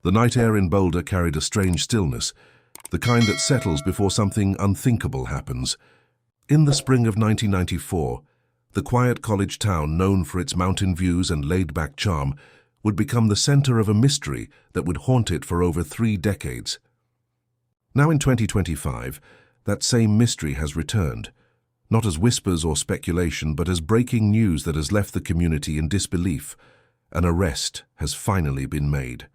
The night air in Boulder carried a strange stillness, the kind that settles before something unthinkable happens. In the spring of 1994, the quiet college town known for its mountain views and laid-back charm would become the center of a mystery that would haunt it for over 3 decades. Now in 2025, that same mystery has returned, not as whispers or speculation, but as breaking news that has left the community in disbelief. An arrest has finally been made.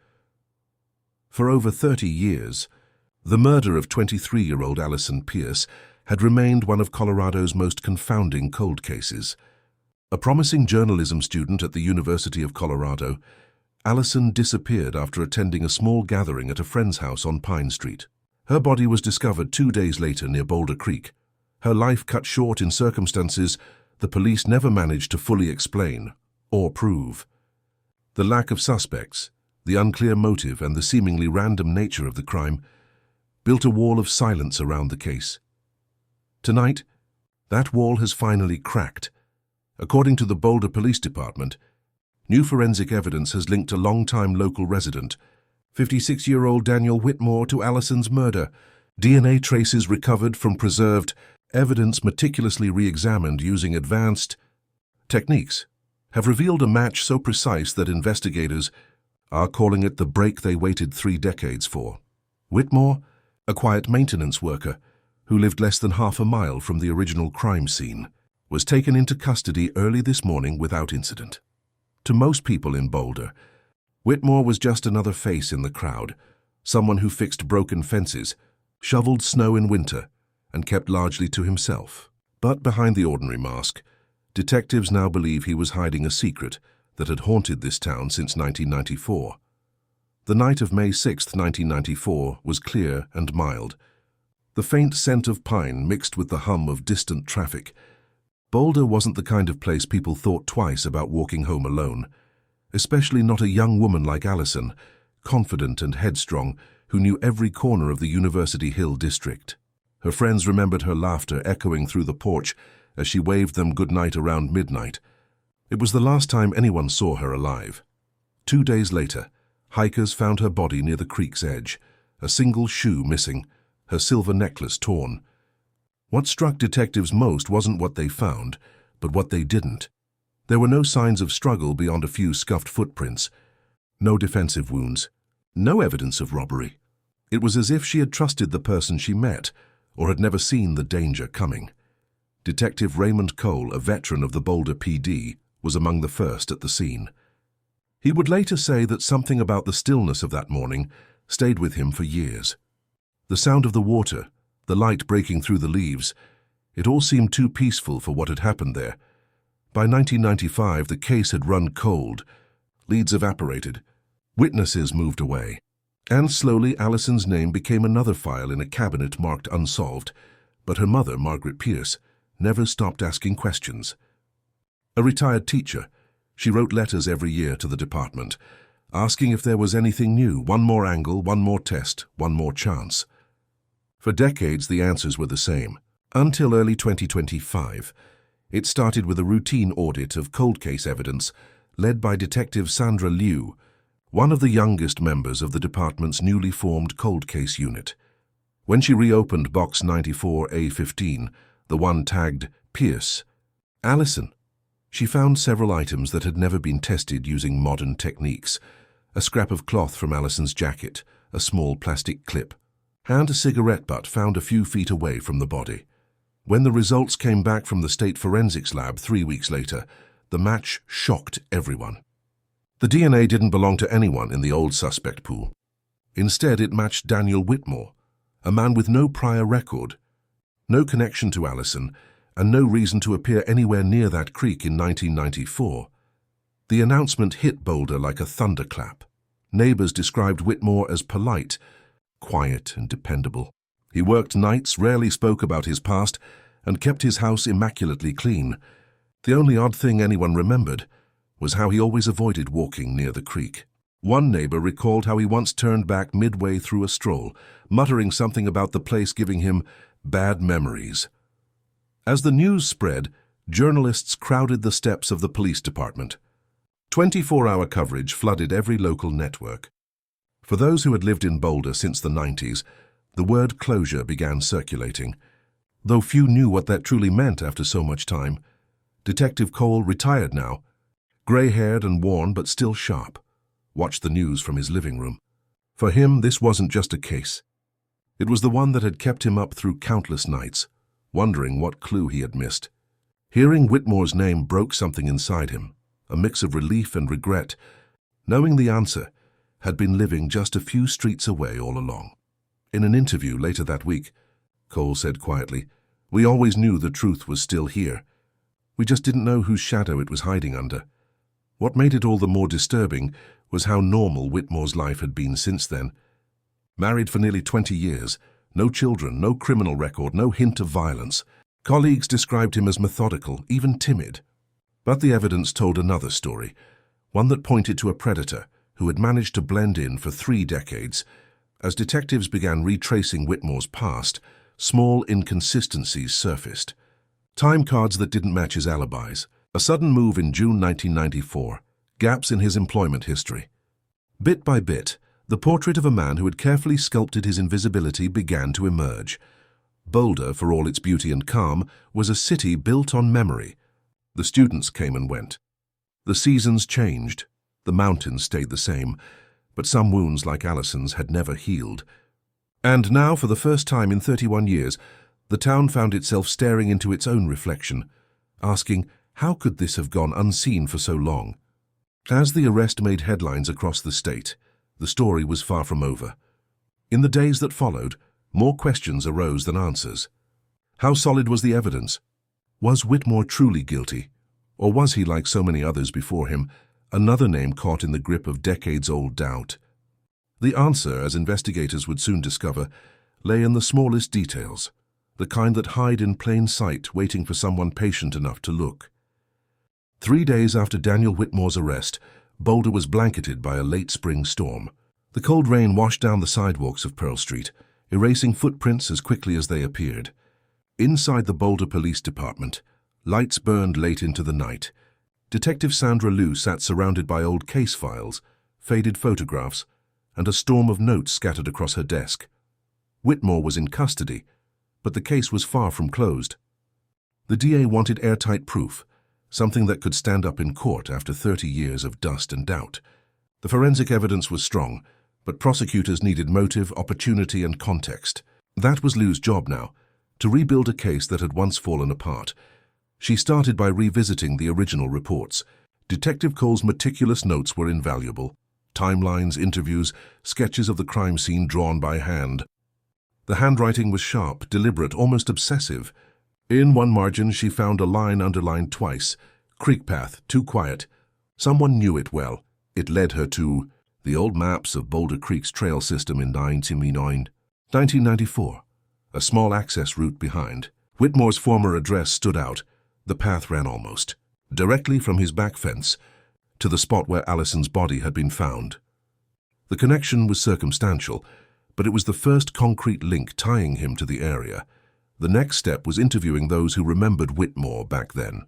For over 30 years, the murder of 23-year-old Allison Pierce had remained one of Colorado's most confounding cold cases. A promising journalism student at the University of Colorado, Allison disappeared after attending a small gathering at a friend's house on Pine Street. Her body was discovered 2 days later near Boulder Creek. Her life cut short in circumstances the police never managed to fully explain or prove. The lack of suspects, the unclear motive, and the seemingly random nature of the crime built a wall of silence around the case. Tonight, that wall has finally cracked. According to the Boulder Police Department, new forensic evidence has linked a longtime local resident, 56-year-old Daniel Whitmore, to Allison's murder. DNA traces recovered from preserved evidence meticulously re-examined using advanced techniques have revealed a match so precise that investigators are calling it the break they waited 3 decades for. Whitmore, a quiet maintenance worker who lived less than half a mile from the original crime scene, was taken into custody early this morning without incident. To most people in Boulder, Whitmore was just another face in the crowd, someone who fixed broken fences, shoveled snow in winter, and kept largely to himself. But behind the ordinary mask, detectives now believe he was hiding a secret that had haunted this town since 1994. The night of May 6, 1994 was clear and mild. The faint scent of pine mixed with the hum of distant traffic. Boulder wasn't the kind of place people thought twice about walking home alone, especially not a young woman like Allison, confident and headstrong, who knew every corner of the University Hill district. Her friends remembered her laughter echoing through the porch as she waved them goodnight around midnight. It was the last time anyone saw her alive. 2 days later, hikers found her body near the creek's edge, a single shoe missing, her silver necklace torn. What struck detectives most wasn't what they found, but what they didn't. There were no signs of struggle beyond a few scuffed footprints, no defensive wounds, no evidence of robbery. It was as if she had trusted the person she met, or had never seen the danger coming. Detective Raymond Cole, a veteran of the Boulder PD, was among the first at the scene. He would later say that something about the stillness of that morning stayed with him for years. The sound of the water, the light breaking through the leaves, it all seemed too peaceful for what had happened there. By 1995, the case had run cold, leads evaporated, witnesses moved away, and slowly Allison's name became another file in a cabinet marked unsolved, but her mother, Margaret Pierce, never stopped asking questions. A retired teacher, she wrote letters every year to the department, asking if there was anything new, one more angle, one more test, one more chance. For decades, the answers were the same, until early 2025. It started with a routine audit of cold case evidence led by Detective Sandra Liu, one of the youngest members of the department's newly formed cold case unit. When she reopened Box 94A15, the one tagged Pierce, Allison, she found several items that had never been tested using modern techniques: a scrap of cloth from Allison's jacket, a small plastic clip, and a cigarette butt found a few feet away from the body. When the results came back from the state forensics lab 3 weeks later, the match shocked everyone. The DNA didn't belong to anyone in the old suspect pool. Instead, it matched Daniel Whitmore, a man with no prior record, no connection to Allison, and no reason to appear anywhere near that creek in 1994. The announcement hit Boulder like a thunderclap. Neighbors described Whitmore as polite, quiet, and dependable. He worked nights, rarely spoke about his past, and kept his house immaculately clean. The only odd thing anyone remembered was how he always avoided walking near the creek. One neighbor recalled how he once turned back midway through a stroll, muttering something about the place giving him bad memories. As the news spread, journalists crowded the steps of the police department. 24-hour coverage flooded every local network. For those who had lived in Boulder since the 90s, the word closure began circulating, though few knew what that truly meant after so much time. Detective Cole, retired now, grey-haired and worn but still sharp, watched the news from his living room. For him, this wasn't just a case. It was the one that had kept him up through countless nights, wondering what clue he had missed. Hearing Whitmore's name broke something inside him, a mix of relief and regret, knowing the answer had been living just a few streets away all along. In an interview later that week, Cole said quietly, "We always knew the truth was still here. We just didn't know whose shadow it was hiding under." What made it all the more disturbing was how normal Whitmore's life had been since then. Married for nearly 20 years, no children, no criminal record, no hint of violence. Colleagues described him as methodical, even timid. But the evidence told another story, one that pointed to a predator who had managed to blend in for 3 decades. As detectives began retracing Whitmore's past, small inconsistencies surfaced. Time cards that didn't match his alibis, a sudden move in June 1994, gaps in his employment history. Bit by bit, the portrait of a man who had carefully sculpted his invisibility began to emerge. Boulder, for all its beauty and calm, was a city built on memory. The students came and went. The seasons changed. The mountains stayed the same, but some wounds like Allison's had never healed. And now, for the first time in 31 years, the town found itself staring into its own reflection, asking, how could this have gone unseen for so long? As the arrest made headlines across the state, the story was far from over. In the days that followed, more questions arose than answers. How solid was the evidence? Was Whitmore truly guilty? Or was he, like so many others before him, another name caught in the grip of decades-old doubt? The answer, as investigators would soon discover, lay in the smallest details, the kind that hide in plain sight, waiting for someone patient enough to look. 3 days after Daniel Whitmore's arrest, Boulder was blanketed by a late spring storm. The cold rain washed down the sidewalks of Pearl Street, erasing footprints as quickly as they appeared. Inside the Boulder Police Department, lights burned late into the night. Detective Sandra Liu sat surrounded by old case files, faded photographs, and a storm of notes scattered across her desk. Whitmore was in custody, but the case was far from closed. The DA wanted airtight proof, something that could stand up in court after 30 years of dust and doubt. The forensic evidence was strong, but prosecutors needed motive, opportunity, and context. That was Liu's job now, to rebuild a case that had once fallen apart. She started by revisiting the original reports. Detective Cole's meticulous notes were invaluable. Timelines, interviews, sketches of the crime scene drawn by hand. The handwriting was sharp, deliberate, almost obsessive. In one margin she found a line underlined twice. Creek path, too quiet. Someone knew it well. It led her to the old maps of Boulder Creek's trail system in 1994. A small access route behind. Whitmore's former address stood out. The path ran almost directly from his back fence to the spot where Allison's body had been found. The connection was circumstantial, but it was the first concrete link tying him to the area. The next step was interviewing those who remembered Whitmore back then.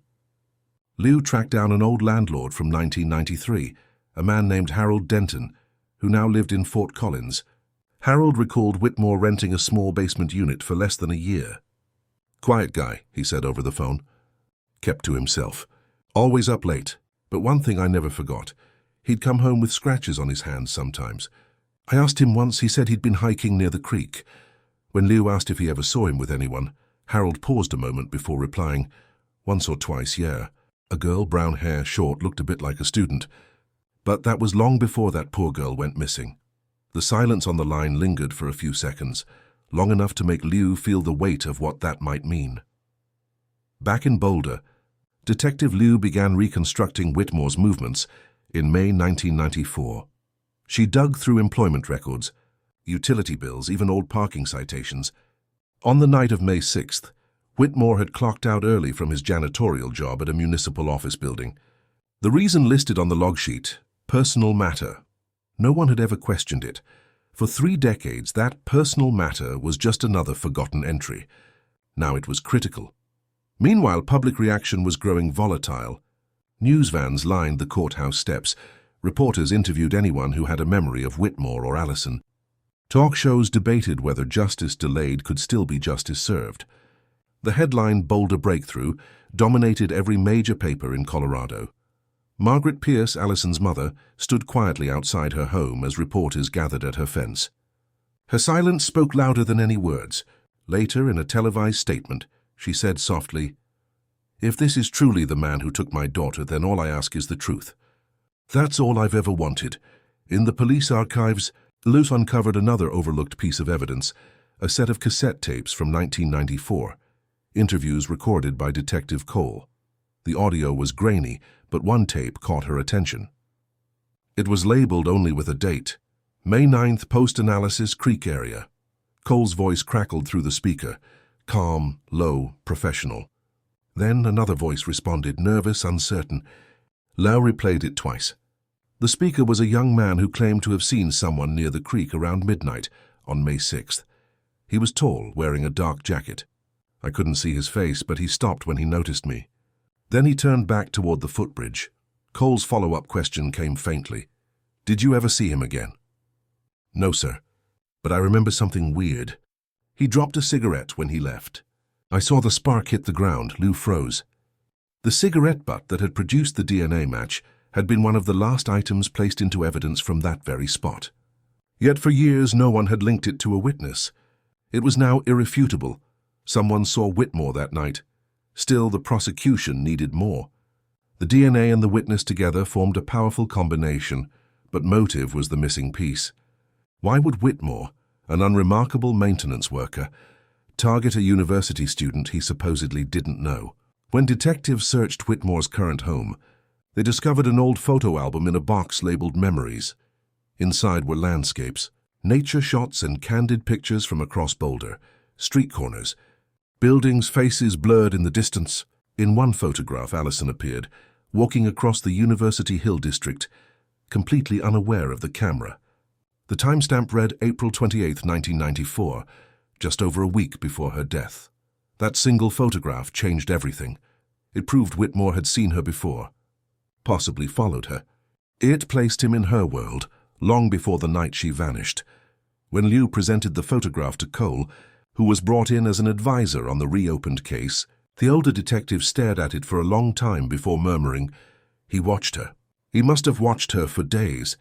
Liu tracked down an old landlord from 1993, a man named Harold Denton, who now lived in Fort Collins. Harold recalled Whitmore renting a small basement unit for less than a year. "Quiet guy," he said over the phone. Kept to himself. Always up late. But one thing I never forgot. He'd come home with scratches on his hands sometimes. I asked him once, he said he'd been hiking near the creek. When Liu asked if he ever saw him with anyone, Harold paused a moment before replying, "Once or twice, yeah. A girl, brown hair, short, looked a bit like a student. But that was long before that poor girl went missing." The silence on the line lingered for a few seconds, long enough to make Liu feel the weight of what that might mean. Back in Boulder, Detective Liu began reconstructing Whitmore's movements in May 1994. She dug through employment records, utility bills, even old parking citations. On the night of May 6th, Whitmore had clocked out early from his janitorial job at a municipal office building. The reason listed on the log sheet, personal matter. No one had ever questioned it. For 3 decades, that personal matter was just another forgotten entry. Now it was critical. Meanwhile, public reaction was growing volatile. News vans lined the courthouse steps, Reporters interviewed anyone who had a memory of Whitmore or Allison. Talk shows debated whether justice delayed could still be justice served. The headline Boulder Breakthrough dominated every major paper in Colorado. Margaret Pierce, Allison's mother, stood quietly outside her home as reporters gathered at her fence. Her silence spoke louder than any words. Later, in a televised statement, she said softly, "If this is truly the man who took my daughter, then all I ask is the truth. That's all I've ever wanted." In the police archives, Luce uncovered another overlooked piece of evidence, a set of cassette tapes from 1994, interviews recorded by Detective Cole. The audio was grainy, but one tape caught her attention. It was labeled only with a date, May 9th, post-analysis, Creek area. Cole's voice crackled through the speaker, calm, low, professional. Then another voice responded, nervous, uncertain. Lowry played it twice. The speaker was a young man who claimed to have seen someone near the creek around midnight on May 6th. He was tall, wearing a dark jacket. I couldn't see his face, but he stopped when he noticed me. Then he turned back toward the footbridge. Cole's follow-up question came faintly. "Did you ever see him again?" "No, sir, but I remember something weird. He dropped a cigarette when he left. I saw the spark hit the ground." Lou froze. The cigarette butt that had produced the DNA match had been one of the last items placed into evidence from that very spot. Yet for years no one had linked it to a witness. It was now irrefutable. Someone saw Whitmore that night. Still, the prosecution needed more. The DNA and the witness together formed a powerful combination, but motive was the missing piece. Why would Whitmore, an unremarkable maintenance worker, target a university student he supposedly didn't know? When detectives searched Whitmore's current home, they discovered an old photo album in a box labeled Memories. Inside were landscapes, nature shots and candid pictures from across Boulder, street corners, buildings' faces blurred in the distance. In one photograph, Allison appeared, walking across the University Hill district, completely unaware of the camera. The timestamp read April 28, 1994, just over a week before her death. That single photograph changed everything. It proved Whitmore had seen her before, possibly followed her. It placed him in her world, long before the night she vanished. When Liu presented the photograph to Cole, who was brought in as an advisor on the reopened case, the older detective stared at it for a long time before murmuring, "He watched her. He must have watched her for days,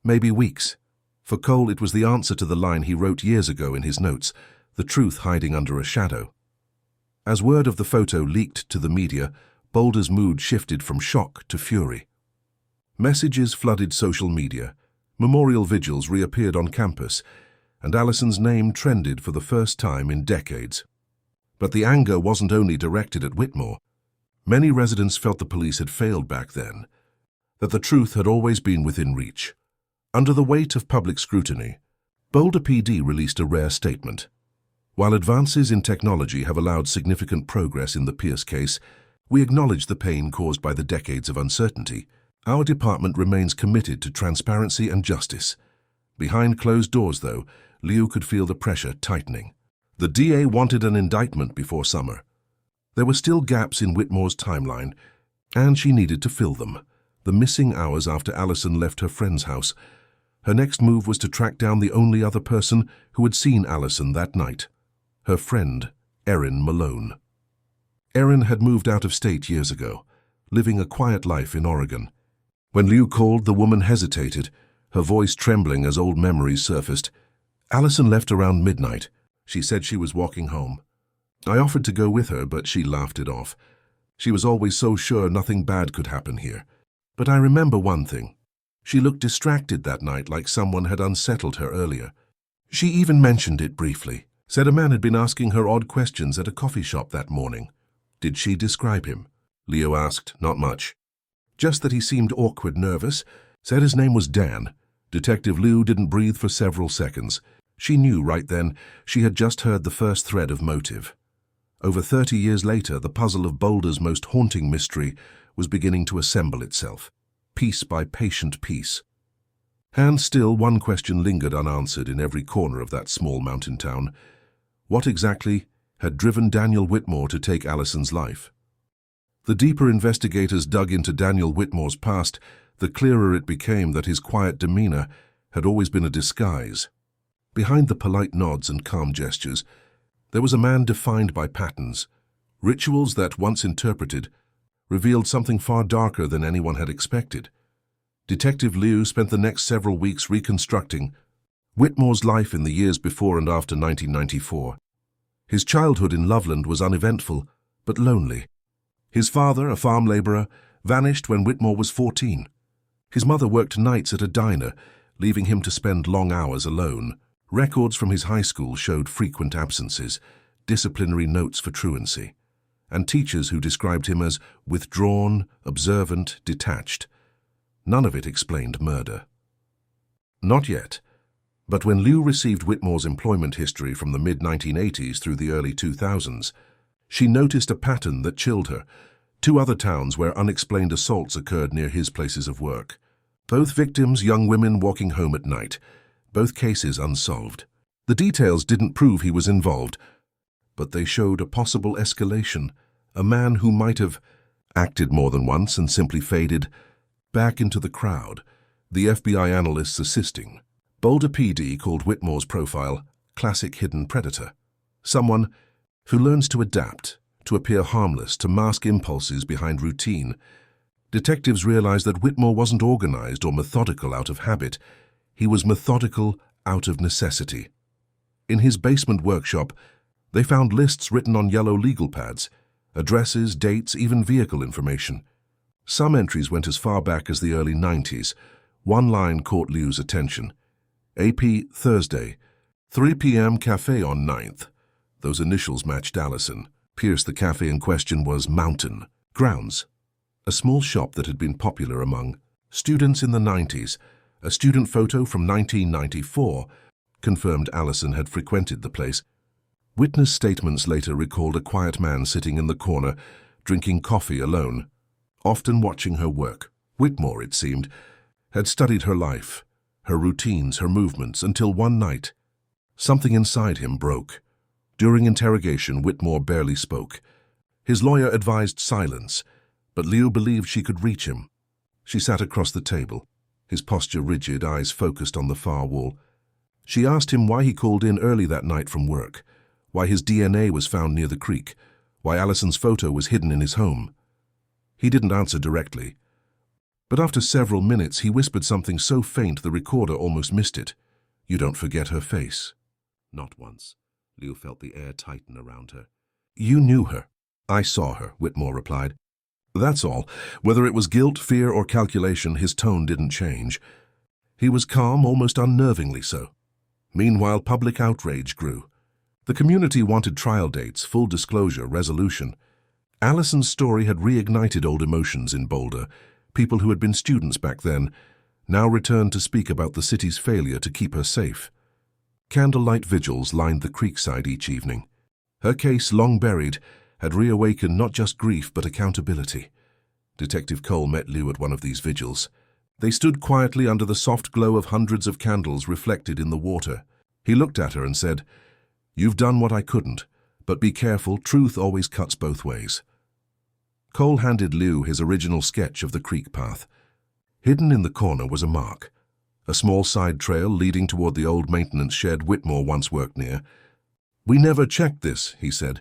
maybe weeks." For Cole, it was the answer to the line he wrote years ago in his notes, the truth hiding under a shadow. As word of the photo leaked to the media, Boulder's mood shifted from shock to fury. Messages flooded social media, memorial vigils reappeared on campus, and Allison's name trended for the first time in decades. But the anger wasn't only directed at Whitmore. Many residents felt the police had failed back then, that the truth had always been within reach. Under the weight of public scrutiny, Boulder PD released a rare statement. While advances in technology have allowed significant progress in the Pierce case, we acknowledge the pain caused by the decades of uncertainty. Our department remains committed to transparency and justice. Behind closed doors, though, Liu could feel the pressure tightening. The DA wanted an indictment before summer. There were still gaps in Whitmore's timeline, and she needed to fill them. The missing hours after Allison left her friend's house. Her next move was to track down the only other person who had seen Allison that night, her friend, Erin Malone. Erin had moved out of state years ago, living a quiet life in Oregon. When Liu called, the woman hesitated, her voice trembling as old memories surfaced. Allison left around midnight. She said she was walking home. I offered to go with her, but she laughed it off. She was always so sure nothing bad could happen here. But I remember one thing. She looked distracted that night, like someone had unsettled her earlier. She even mentioned it briefly, said a man had been asking her odd questions at a coffee shop that morning. Did she describe him? Leo asked. Not much. Just that he seemed awkward, nervous. Said his name was Dan. Detective Liu didn't breathe for several seconds. She knew right then she had just heard the first thread of motive. Over 30 years later, the puzzle of Boulder's most haunting mystery was beginning to assemble itself, piece by patient piece. And still, one question lingered unanswered in every corner of that small mountain town. What exactly had driven Daniel Whitmore to take Allison's life? The deeper investigators dug into Daniel Whitmore's past, the clearer it became that his quiet demeanor had always been a disguise. Behind the polite nods and calm gestures, there was a man defined by patterns, rituals that, once interpreted, revealed something far darker than anyone had expected. Detective Liu spent the next several weeks reconstructing Whitmore's life in the years before and after 1994. His childhood in Loveland was uneventful, but lonely. His father, a farm laborer, vanished when Whitmore was 14. His mother worked nights at a diner, leaving him to spend long hours alone. Records from his high school showed frequent absences, disciplinary notes for truancy, and teachers who described him as withdrawn, observant, detached. None of it explained murder. Not yet. But when Liu received Whitmore's employment history from the mid-1980s through the early 2000s, she noticed a pattern that chilled her. 2 other towns where unexplained assaults occurred near his places of work. Both victims, young women walking home at night. Both cases unsolved. The details didn't prove he was involved, but they showed a possible escalation. A man who might have acted more than once and simply faded back into the crowd, the FBI analysts assisting. Boulder PD called Whitmore's profile classic hidden predator. Someone who learns to adapt, to appear harmless, to mask impulses behind routine. Detectives realized that Whitmore wasn't organized or methodical out of habit. He was methodical out of necessity. In his basement workshop, they found lists written on yellow legal pads, addresses, dates, even vehicle information. Some entries went as far back as the early 90s. One line caught Liu's attention. AP Thursday, 3 p.m. cafe on 9th. Those initials matched Allison. Pierce, the cafe in question, was Mountain Grounds, a small shop that had been popular among students in the 90s. A student photo from 1994 confirmed Allison had frequented the place. Witness statements later recalled a quiet man sitting in the corner, drinking coffee alone, often watching her work. Whitmore, it seemed, had studied her life, her routines, her movements, until one night, something inside him broke. During interrogation, Whitmore barely spoke. His lawyer advised silence, but Liu believed she could reach him. She sat across the table, his posture rigid, eyes focused on the far wall. She asked him why he called in early that night from work, why his DNA was found near the creek, why Allison's photo was hidden in his home. He didn't answer directly, but after several minutes he whispered something so faint the recorder almost missed it. "You don't forget her face." Not once. Liu felt the air tighten around her. "You knew her." "I saw her," Whitmore replied. That's all. Whether it was guilt, fear, or calculation, his tone didn't change. He was calm, almost unnervingly so. Meanwhile, public outrage grew. The community wanted trial dates, full disclosure, resolution. Allison's story had reignited old emotions in Boulder. People who had been students back then now returned to speak about the city's failure to keep her safe. Candlelight vigils lined the creekside each evening. Her case, long buried, had reawakened not just grief but accountability. Detective Cole met Liu at one of these vigils. They stood quietly under the soft glow of hundreds of candles reflected in the water. He looked at her and said, "You've done what I couldn't, but be careful, truth always cuts both ways." Cole handed Liu his original sketch of the creek path. Hidden in the corner was a mark, a small side trail leading toward the old maintenance shed Whitmore once worked near. "We never checked this," he said.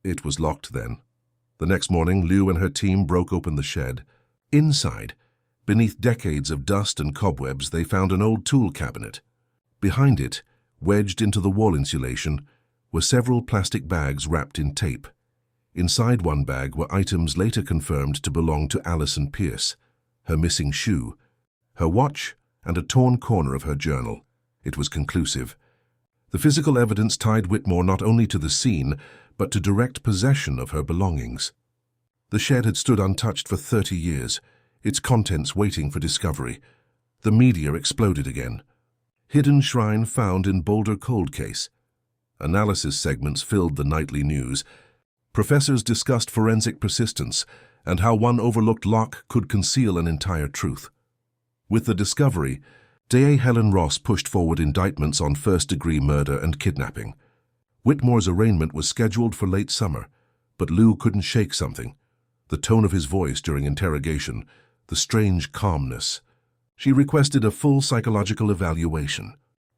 It was locked then. The next morning, Liu and her team broke open the shed. Inside, beneath decades of dust and cobwebs, they found an old tool cabinet. Behind it, wedged into the wall insulation, were several plastic bags wrapped in tape. Inside one bag were items later confirmed to belong to Allison Pierce: her missing shoe, her watch, and a torn corner of her journal. It was conclusive. The physical evidence tied Whitmore not only to the scene, but to direct possession of her belongings. The shed had stood untouched for 30 years, its contents waiting for discovery. The media exploded again. Hidden shrine found in Boulder cold case. Analysis segments filled the nightly news. Professors discussed forensic persistence and how one overlooked lock could conceal an entire truth. With the discovery, DA Helen Ross pushed forward indictments on first-degree murder and kidnapping. Whitmore's arraignment was scheduled for late summer, but Liu couldn't shake something: the tone of his voice during interrogation, the strange calmness. She requested a full psychological evaluation.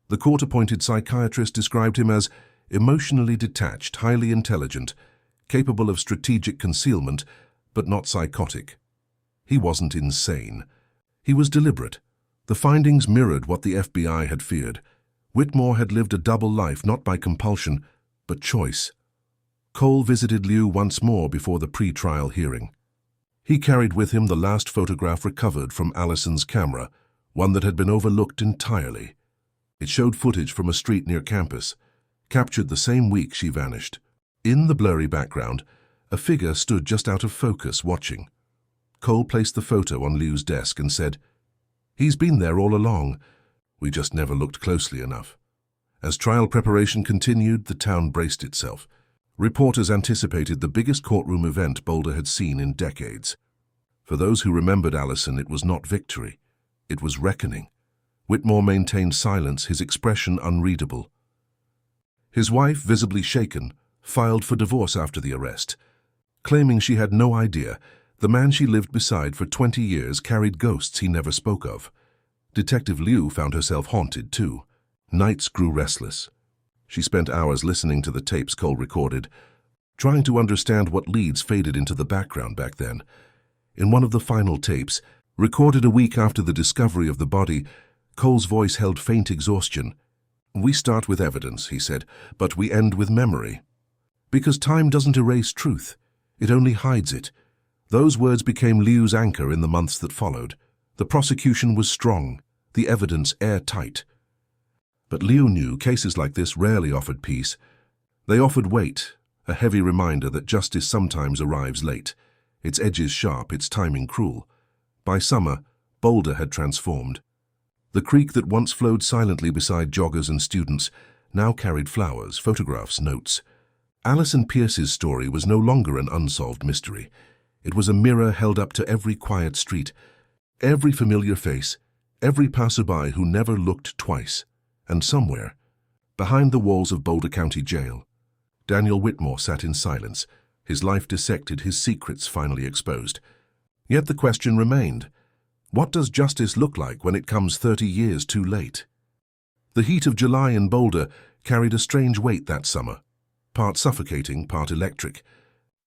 The court-appointed psychiatrist described him as emotionally detached, highly intelligent, capable of strategic concealment, but not psychotic. He wasn't insane. He was deliberate. The findings mirrored what the FBI had feared. Whitmore had lived a double life, not by compulsion, but choice. Cole visited Liu once more before the pre-trial hearing. He carried with him the last photograph recovered from Allison's camera, one that had been overlooked entirely. It showed footage from a street near campus, captured the same week she vanished. In the blurry background, a figure stood just out of focus, watching. Cole placed the photo on Liu's desk and said, "He's been there all along. We just never looked closely enough." As trial preparation continued, the town braced itself. Reporters anticipated the biggest courtroom event Boulder had seen in decades. For those who remembered Allison, it was not victory. It was reckoning. Whitmore maintained silence, his expression unreadable. His wife, visibly shaken, filed for divorce after the arrest. Claiming she had no idea, the man she lived beside for 20 years carried ghosts he never spoke of. Detective Liu found herself haunted, too. Nights grew restless. She spent hours listening to the tapes Cole recorded, trying to understand what leads faded into the background back then. In one of the final tapes, recorded a week after the discovery of the body, Cole's voice held faint exhaustion. "We start with evidence," he said, "but we end with memory. Because time doesn't erase truth. It only hides it." Those words became Liu's anchor in the months that followed. The prosecution was strong, the evidence airtight. But Liu knew cases like this rarely offered peace. They offered weight, a heavy reminder that justice sometimes arrives late, its edges sharp, its timing cruel. By summer, Boulder had transformed. The creek that once flowed silently beside joggers and students now carried flowers, photographs, notes. Allison Pierce's story was no longer an unsolved mystery. It was a mirror held up to every quiet street, every familiar face, every passerby who never looked twice. And somewhere, behind the walls of Boulder County Jail, Daniel Whitmore sat in silence, his life dissected, his secrets finally exposed. Yet the question remained, what does justice look like when it comes 30 years too late? The heat of July in Boulder carried a strange weight that summer, part suffocating, part electric.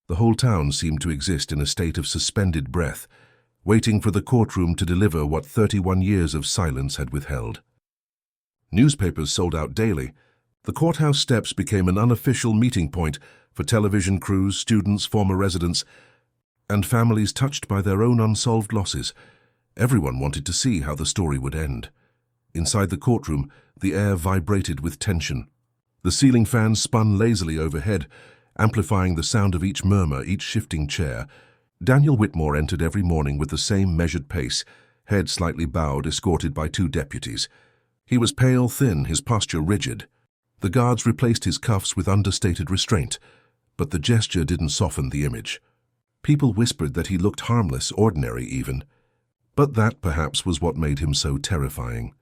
The whole town seemed to exist in a state of suspended breath, waiting for the courtroom to deliver what 31 years of silence had withheld. Newspapers sold out daily. The courthouse steps became an unofficial meeting point for television crews, students, former residents, and families touched by their own unsolved losses. Everyone wanted to see how the story would end. Inside the courtroom, the air vibrated with tension. The ceiling fans spun lazily overhead, amplifying the sound of each murmur, each shifting chair. Daniel Whitmore entered every morning with the same measured pace, head slightly bowed, escorted by 2 deputies. He was pale, thin, his posture rigid. The guards replaced his cuffs with understated restraint, but the gesture didn't soften the image. People whispered that he looked harmless, ordinary even. But that, perhaps, was what made him so terrifying.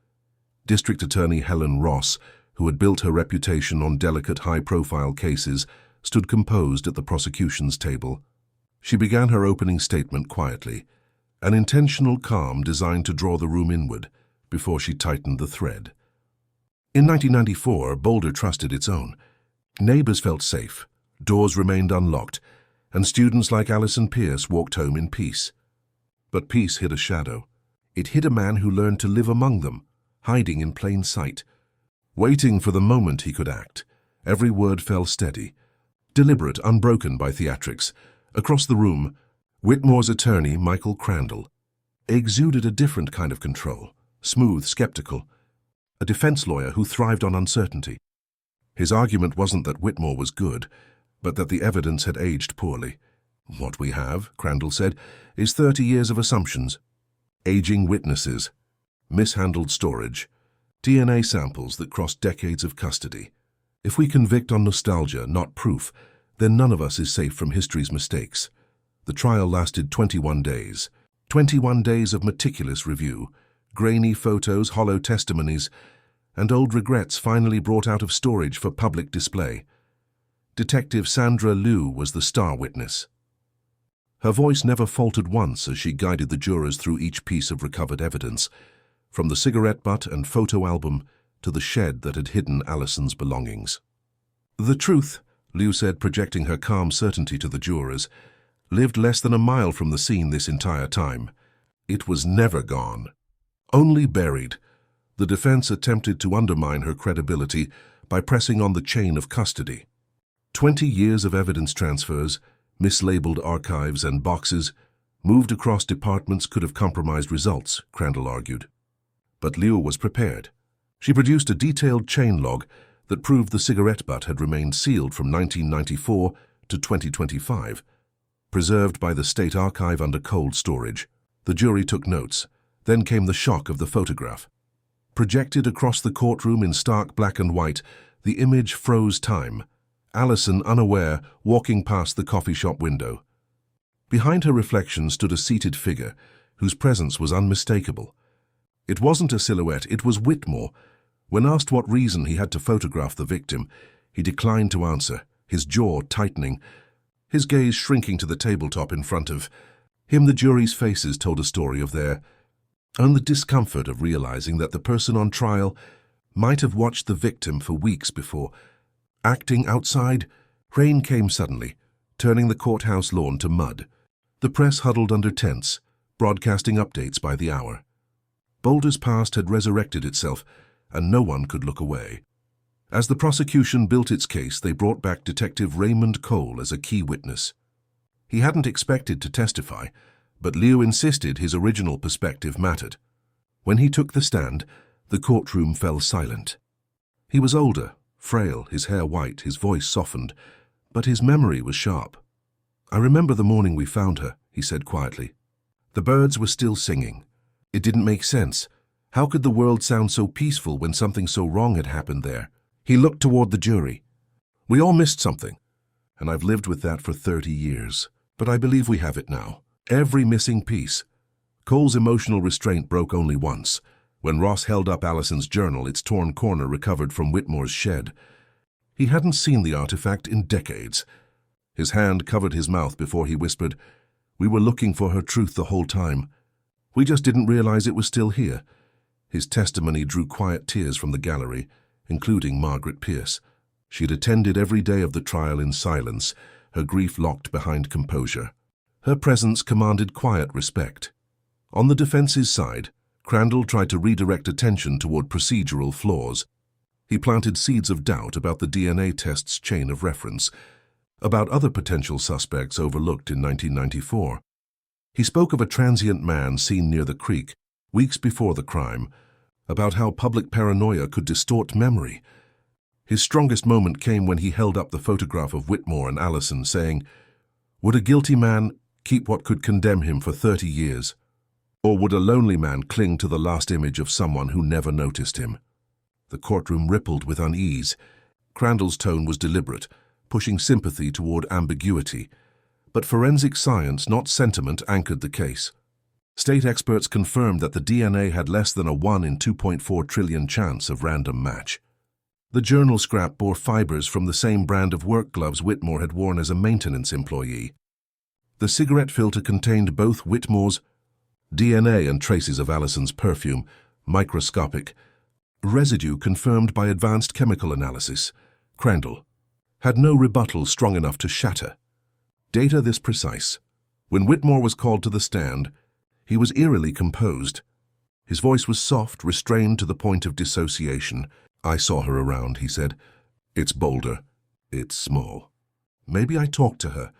District Attorney Helen Ross, who had built her reputation on delicate, high-profile cases, stood composed at the prosecution's table. She began her opening statement quietly, an intentional calm designed to draw the room inward, before she tightened the thread. In 1994, Boulder trusted its own. Neighbors felt safe, doors remained unlocked, and students like Allison Pierce walked home in peace. But peace hid a shadow. It hid a man who learned to live among them, hiding in plain sight, waiting for the moment he could act. Every word fell steady, deliberate, unbroken by theatrics. Across the room, Whitmore's attorney, Michael Crandall, exuded a different kind of control. Smooth, skeptical, a defense lawyer who thrived on uncertainty. His argument wasn't that Whitmore was good, but that the evidence had aged poorly. "What we have," Crandall said, "is 30 years of assumptions. Aging witnesses, mishandled storage, DNA samples that cross decades of custody. If we convict on nostalgia, not proof, then none of us is safe from history's mistakes." The trial lasted 21 days. 21 days of meticulous review. Grainy photos, hollow testimonies, and old regrets finally brought out of storage for public display. Detective Sandra Liu was the star witness. Her voice never faltered once as she guided the jurors through each piece of recovered evidence, from the cigarette butt and photo album to the shed that had hidden Allison's belongings. The truth, Liu said, projecting her calm certainty to the jurors, lived less than a mile from the scene this entire time. It was never gone. Only buried. The defense attempted to undermine her credibility by pressing on the chain of custody. 20 years of evidence transfers, mislabeled archives and boxes, moved across departments could have compromised results, Crandall argued. But Liu was prepared. She produced a detailed chain log that proved the cigarette butt had remained sealed from 1994 to 2025, preserved by the State Archive under cold storage. The jury took notes. Then came the shock of the photograph. Projected across the courtroom in stark black and white, the image froze time. Allison, unaware, walking past the coffee shop window. Behind her reflection stood a seated figure, whose presence was unmistakable. It wasn't a silhouette, it was Whitmore. When asked what reason he had to photograph the victim, he declined to answer, his jaw tightening, his gaze shrinking to the tabletop in front of him. The jury's faces told a story of their own, the discomfort of realizing that the person on trial might have watched the victim for weeks before. Acting outside, rain came suddenly, turning the courthouse lawn to mud. The press huddled under tents, broadcasting updates by the hour. Boulder's past had resurrected itself, and no one could look away. As the prosecution built its case, they brought back Detective Raymond Cole as a key witness. He hadn't expected to testify, but Liu insisted his original perspective mattered. When he took the stand, the courtroom fell silent. He was older, frail, his hair white, his voice softened, but his memory was sharp. "I remember the morning we found her," he said quietly. The birds were still singing. It didn't make sense. How could the world sound so peaceful when something so wrong had happened there? He looked toward the jury. "We all missed something, and I've lived with that for 30 years. But I believe we have it now. Every missing piece." Cole's emotional restraint broke only once, when Ross held up Allison's journal, its torn corner recovered from Whitmore's shed. He hadn't seen the artifact in decades. His hand covered his mouth before he whispered, "We were looking for her truth the whole time. We just didn't realize it was still here." His testimony drew quiet tears from the gallery, including Margaret Pierce. She had attended every day of the trial in silence, her grief locked behind composure. Her presence commanded quiet respect. On the defense's side, Crandall tried to redirect attention toward procedural flaws. He planted seeds of doubt about the DNA test's chain of reference, about other potential suspects overlooked in 1994. He spoke of a transient man seen near the creek, weeks before the crime, about how public paranoia could distort memory. His strongest moment came when he held up the photograph of Whitmore and Allison, saying, "Would a guilty man keep what could condemn him for 30 years? Or would a lonely man cling to the last image of someone who never noticed him?" The courtroom rippled with unease. Crandall's tone was deliberate, pushing sympathy toward ambiguity. But forensic science, not sentiment, anchored the case. State experts confirmed that the DNA had less than a 1 in 2.4 trillion chance of random match. The journal scrap bore fibers from the same brand of work gloves Whitmore had worn as a maintenance employee. The cigarette filter contained both Whitmore's DNA and traces of Allison's perfume, microscopic. Residue confirmed by advanced chemical analysis. Crandall had no rebuttal strong enough to shatter. Data this precise. When Whitmore was called to the stand, he was eerily composed. His voice was soft, restrained to the point of dissociation. "I saw her around," he said. "It's Boulder. It's small. Maybe I talked to her.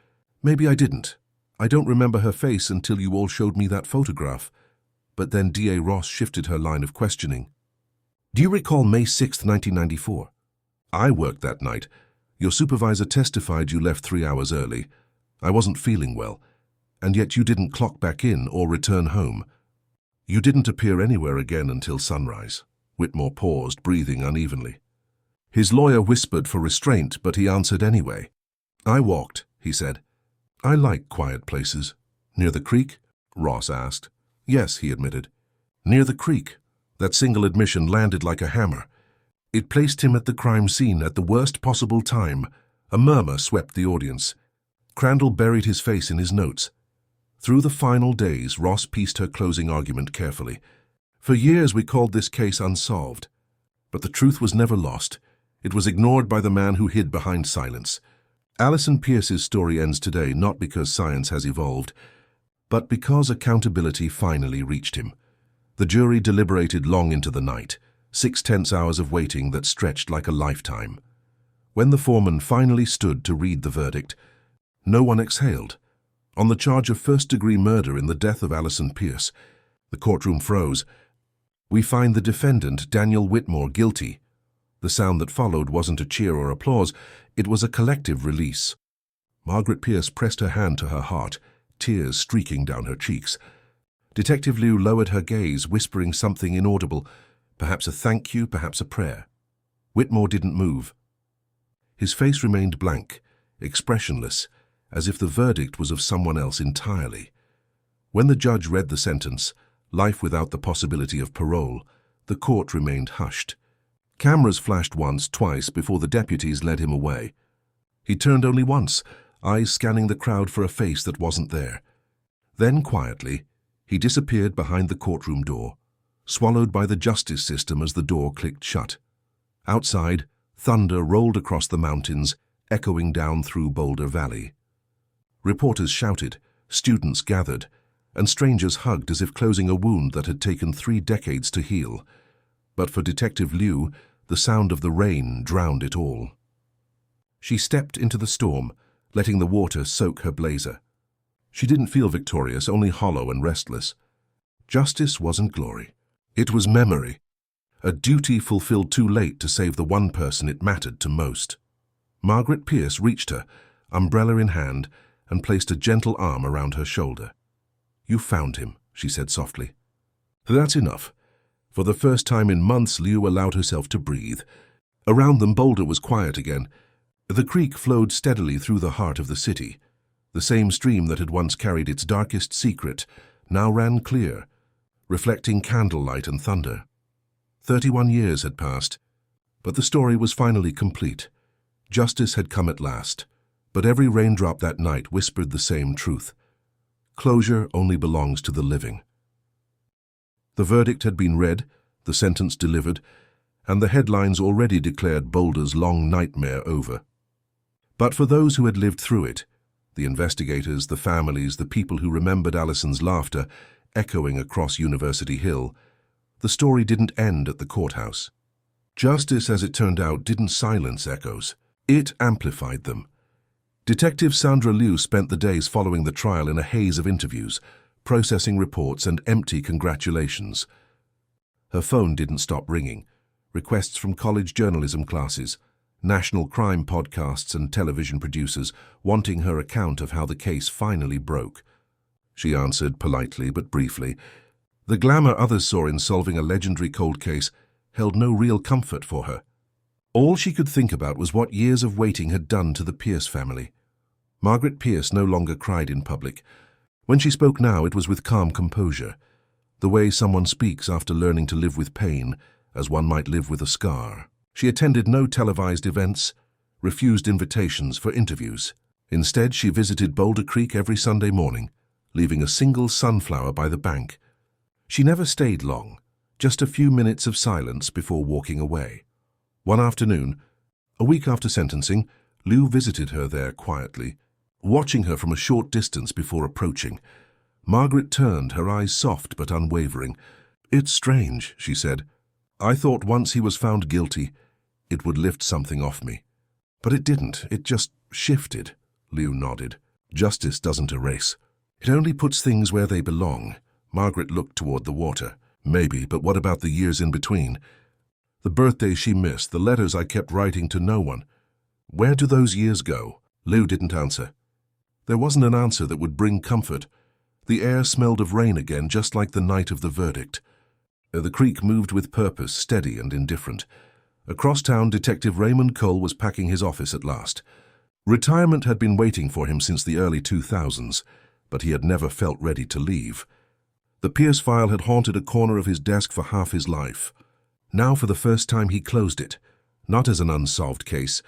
Maybe I didn't. I don't remember her face until you all showed me that photograph." But then D.A. Ross shifted her line of questioning. "Do you recall May 6, 1994? I worked that night. Your supervisor testified you left 3 hours early. I wasn't feeling well, and yet you didn't clock back in or return home. You didn't appear anywhere again until sunrise." Whitmore paused, breathing unevenly. His lawyer whispered for restraint, but he answered anyway. "I walked," he said. "I like quiet places." "Near the creek?" Ross asked. "Yes," he admitted. "Near the creek." That single admission landed like a hammer. It placed him at the crime scene at the worst possible time. A murmur swept the audience. Crandall buried his face in his notes. Through the final days, Ross pieced her closing argument carefully. For years we called this case unsolved. But the truth was never lost. It was ignored by the man who hid behind silence. Alison Pierce's story ends today not because science has evolved, but because accountability finally reached him. The jury deliberated long into the night, 6 tense hours of waiting that stretched like a lifetime. When the foreman finally stood to read the verdict, no one exhaled. On the charge of first-degree murder in the death of Alison Pierce, the courtroom froze. We find the defendant, Daniel Whitmore, guilty. The sound that followed wasn't a cheer or applause, it was a collective release. Margaret Pierce pressed her hand to her heart, tears streaking down her cheeks. Detective Liu lowered her gaze, whispering something inaudible, perhaps a thank you, perhaps a prayer. Whitmore didn't move. His face remained blank, expressionless, as if the verdict was of someone else entirely. When the judge read the sentence, life without the possibility of parole, the court remained hushed. Cameras flashed once, twice, before the deputies led him away. He turned only once, eyes scanning the crowd for a face that wasn't there. Then, quietly, he disappeared behind the courtroom door, swallowed by the justice system as the door clicked shut. Outside, thunder rolled across the mountains, echoing down through Boulder Valley. Reporters shouted, students gathered, and strangers hugged as if closing a wound that had taken 3 decades to heal. But for Detective Liu, the sound of the rain drowned it all. She stepped into the storm, letting the water soak her blazer. She didn't feel victorious, only hollow and restless. Justice wasn't glory. It was memory, a duty fulfilled too late to save the one person it mattered to most. Margaret Pierce reached her, umbrella in hand, and placed a gentle arm around her shoulder. "You found him," she said softly. "That's enough." For the first time in months, Liu allowed herself to breathe. Around them, Boulder was quiet again. The creek flowed steadily through the heart of the city. The same stream that had once carried its darkest secret now ran clear, reflecting candlelight and thunder. 31 years had passed, but the story was finally complete. Justice had come at last, but every raindrop that night whispered the same truth. Closure only belongs to the living. The verdict had been read, the sentence delivered, and the headlines already declared Boulder's long nightmare over. But for those who had lived through it, the investigators, the families, the people who remembered Alison's laughter echoing across University Hill, the story didn't end at the courthouse. Justice, as it turned out, didn't silence echoes. It amplified them. Detective Sandra Liu spent the days following the trial in a haze of interviews, processing reports and empty congratulations. Her phone didn't stop ringing. Requests from college journalism classes, national crime podcasts and television producers wanting her account of how the case finally broke. She answered politely but briefly. The glamour others saw in solving a legendary cold case held no real comfort for her. All she could think about was what years of waiting had done to the Pierce family. Margaret Pierce no longer cried in public. When she spoke now, it was with calm composure, the way someone speaks after learning to live with pain, as one might live with a scar. She attended no televised events, refused invitations for interviews. Instead, she visited Boulder Creek every Sunday morning, leaving a single sunflower by the bank. She never stayed long, just a few minutes of silence before walking away. One afternoon, a week after sentencing, Liu visited her there quietly, watching her from a short distance before approaching. Margaret turned, her eyes soft but unwavering. "It's strange," she said. "I thought once he was found guilty, it would lift something off me. But it didn't, it just shifted." Liu nodded. "Justice doesn't erase. It only puts things where they belong." Margaret looked toward the water. "Maybe, but what about the years in between? The birthdays she missed, the letters I kept writing to no one. Where do those years go?" Liu didn't answer. There wasn't an answer that would bring comfort. The air smelled of rain again, just like the night of the verdict. The creek moved with purpose, steady and indifferent. Across town, Detective Raymond Cole was packing his office at last. Retirement had been waiting for him since the early 2000s, but he had never felt ready to leave. The Pierce file had haunted a corner of his desk for half his life. Now, for the first time, he closed it, not as an unsolved case,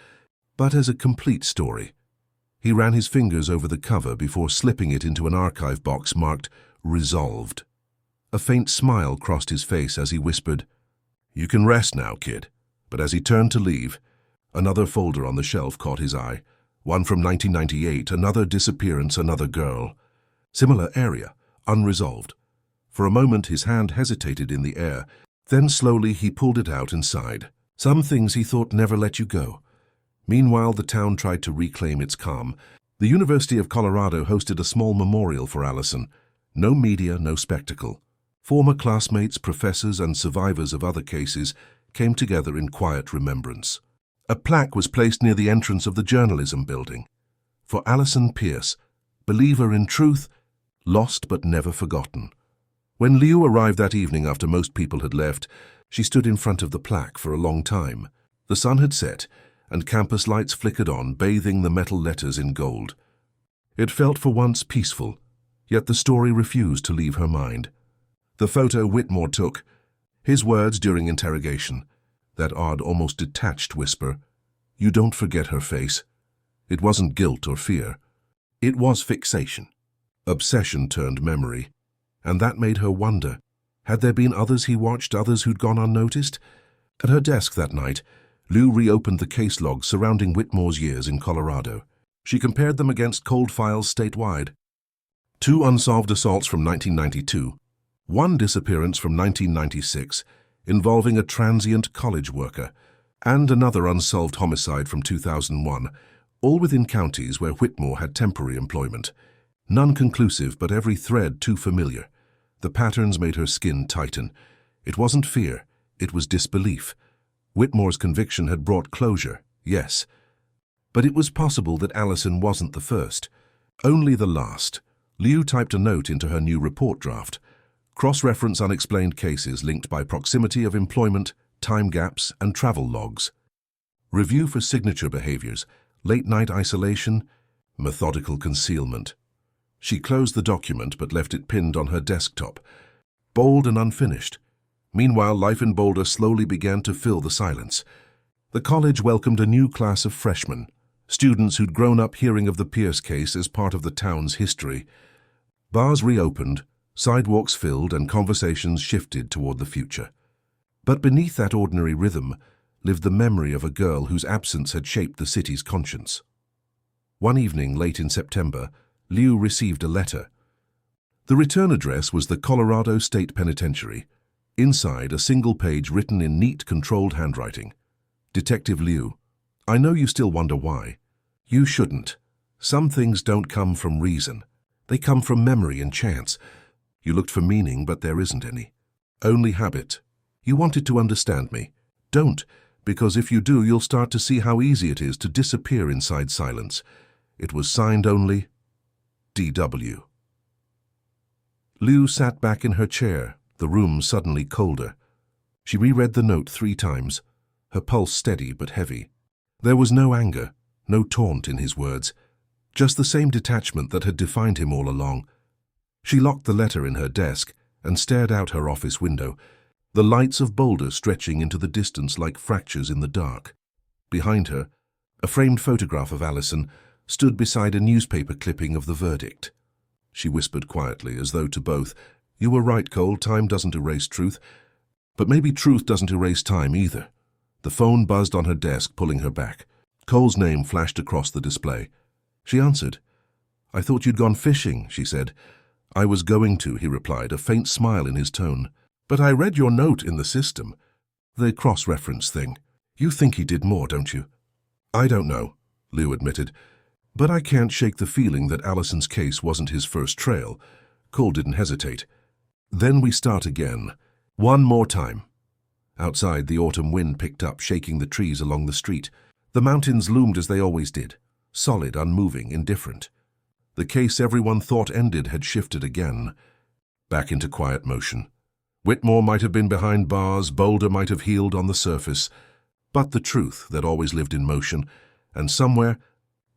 but as a complete story. He ran his fingers over the cover before slipping it into an archive box marked Resolved. A faint smile crossed his face as he whispered, "You can rest now, kid." But as he turned to leave, another folder on the shelf caught his eye. One from 1998, another disappearance, another girl. Similar area, unresolved. For a moment his hand hesitated in the air, then slowly he pulled it out and sighed. Some things he thought never let you go. Meanwhile, the town tried to reclaim its calm. The University of Colorado hosted a small memorial for Allison. No media, no spectacle. Former classmates, professors, and survivors of other cases came together in quiet remembrance. A plaque was placed near the entrance of the journalism building. For Allison Pierce, believer in truth, lost but never forgotten. When Liu arrived that evening after most people had left, she stood in front of the plaque for a long time. The sun had set, and campus lights flickered on, bathing the metal letters in gold. It felt for once peaceful, yet the story refused to leave her mind. The photo Whitmore took, his words during interrogation, that odd, almost detached whisper, "You don't forget her face." It wasn't guilt or fear. It was fixation. Obsession turned memory. And that made her wonder, had there been others he watched, others who'd gone unnoticed? At her desk that night, Lou reopened the case logs surrounding Whitmore's years in Colorado. She compared them against cold files statewide. 2 unsolved assaults from 1992, 1 disappearance from 1996 involving a transient college worker, and another unsolved homicide from 2001, all within counties where Whitmore had temporary employment. None conclusive, but every thread too familiar. The patterns made her skin tighten. It wasn't fear, it was disbelief. Whitmore's conviction had brought closure, yes. But it was possible that Allison wasn't the first, only the last. Liu typed a note into her new report draft. Cross-reference unexplained cases linked by proximity of employment, time gaps, and travel logs. Review for signature behaviors, late-night isolation, methodical concealment. She closed the document but left it pinned on her desktop, bold and unfinished. Meanwhile, life in Boulder slowly began to fill the silence. The college welcomed a new class of freshmen, students who'd grown up hearing of the Pierce case as part of the town's history. Bars reopened, sidewalks filled, and conversations shifted toward the future. But beneath that ordinary rhythm lived the memory of a girl whose absence had shaped the city's conscience. One evening, late in September, Liu received a letter. The return address was the Colorado State Penitentiary. Inside, a single page written in neat, controlled handwriting. Detective Liu, I know you still wonder why. You shouldn't. Some things don't come from reason. They come from memory and chance. You looked for meaning, but there isn't any. Only habit. You wanted to understand me. Don't, because if you do, you'll start to see how easy it is to disappear inside silence. It was signed only D.W. Liu sat back in her chair, the room suddenly colder. She reread the note 3 times, her pulse steady but heavy. There was no anger, no taunt in his words, just the same detachment that had defined him all along. She locked the letter in her desk and stared out her office window, the lights of Boulder stretching into the distance like fractures in the dark. Behind her, a framed photograph of Allison stood beside a newspaper clipping of the verdict. She whispered quietly, as though to both, "You were right, Cole, time doesn't erase truth. But maybe truth doesn't erase time either." The phone buzzed on her desk, pulling her back. Cole's name flashed across the display. She answered. "I thought you'd gone fishing," she said. "I was going to," he replied, a faint smile in his tone. "But I read your note in the system. The cross-reference thing. You think he did more, don't you?" "I don't know," Liu admitted. "But I can't shake the feeling that Allison's case wasn't his first trail." Cole didn't hesitate. "Then we start again. One more time." Outside, the autumn wind picked up, shaking the trees along the street. The mountains loomed as they always did, solid, unmoving, indifferent. The case everyone thought ended had shifted again, back into quiet motion. Whitmore might have been behind bars, Boulder might have healed on the surface, but the truth that always lived in motion, and somewhere,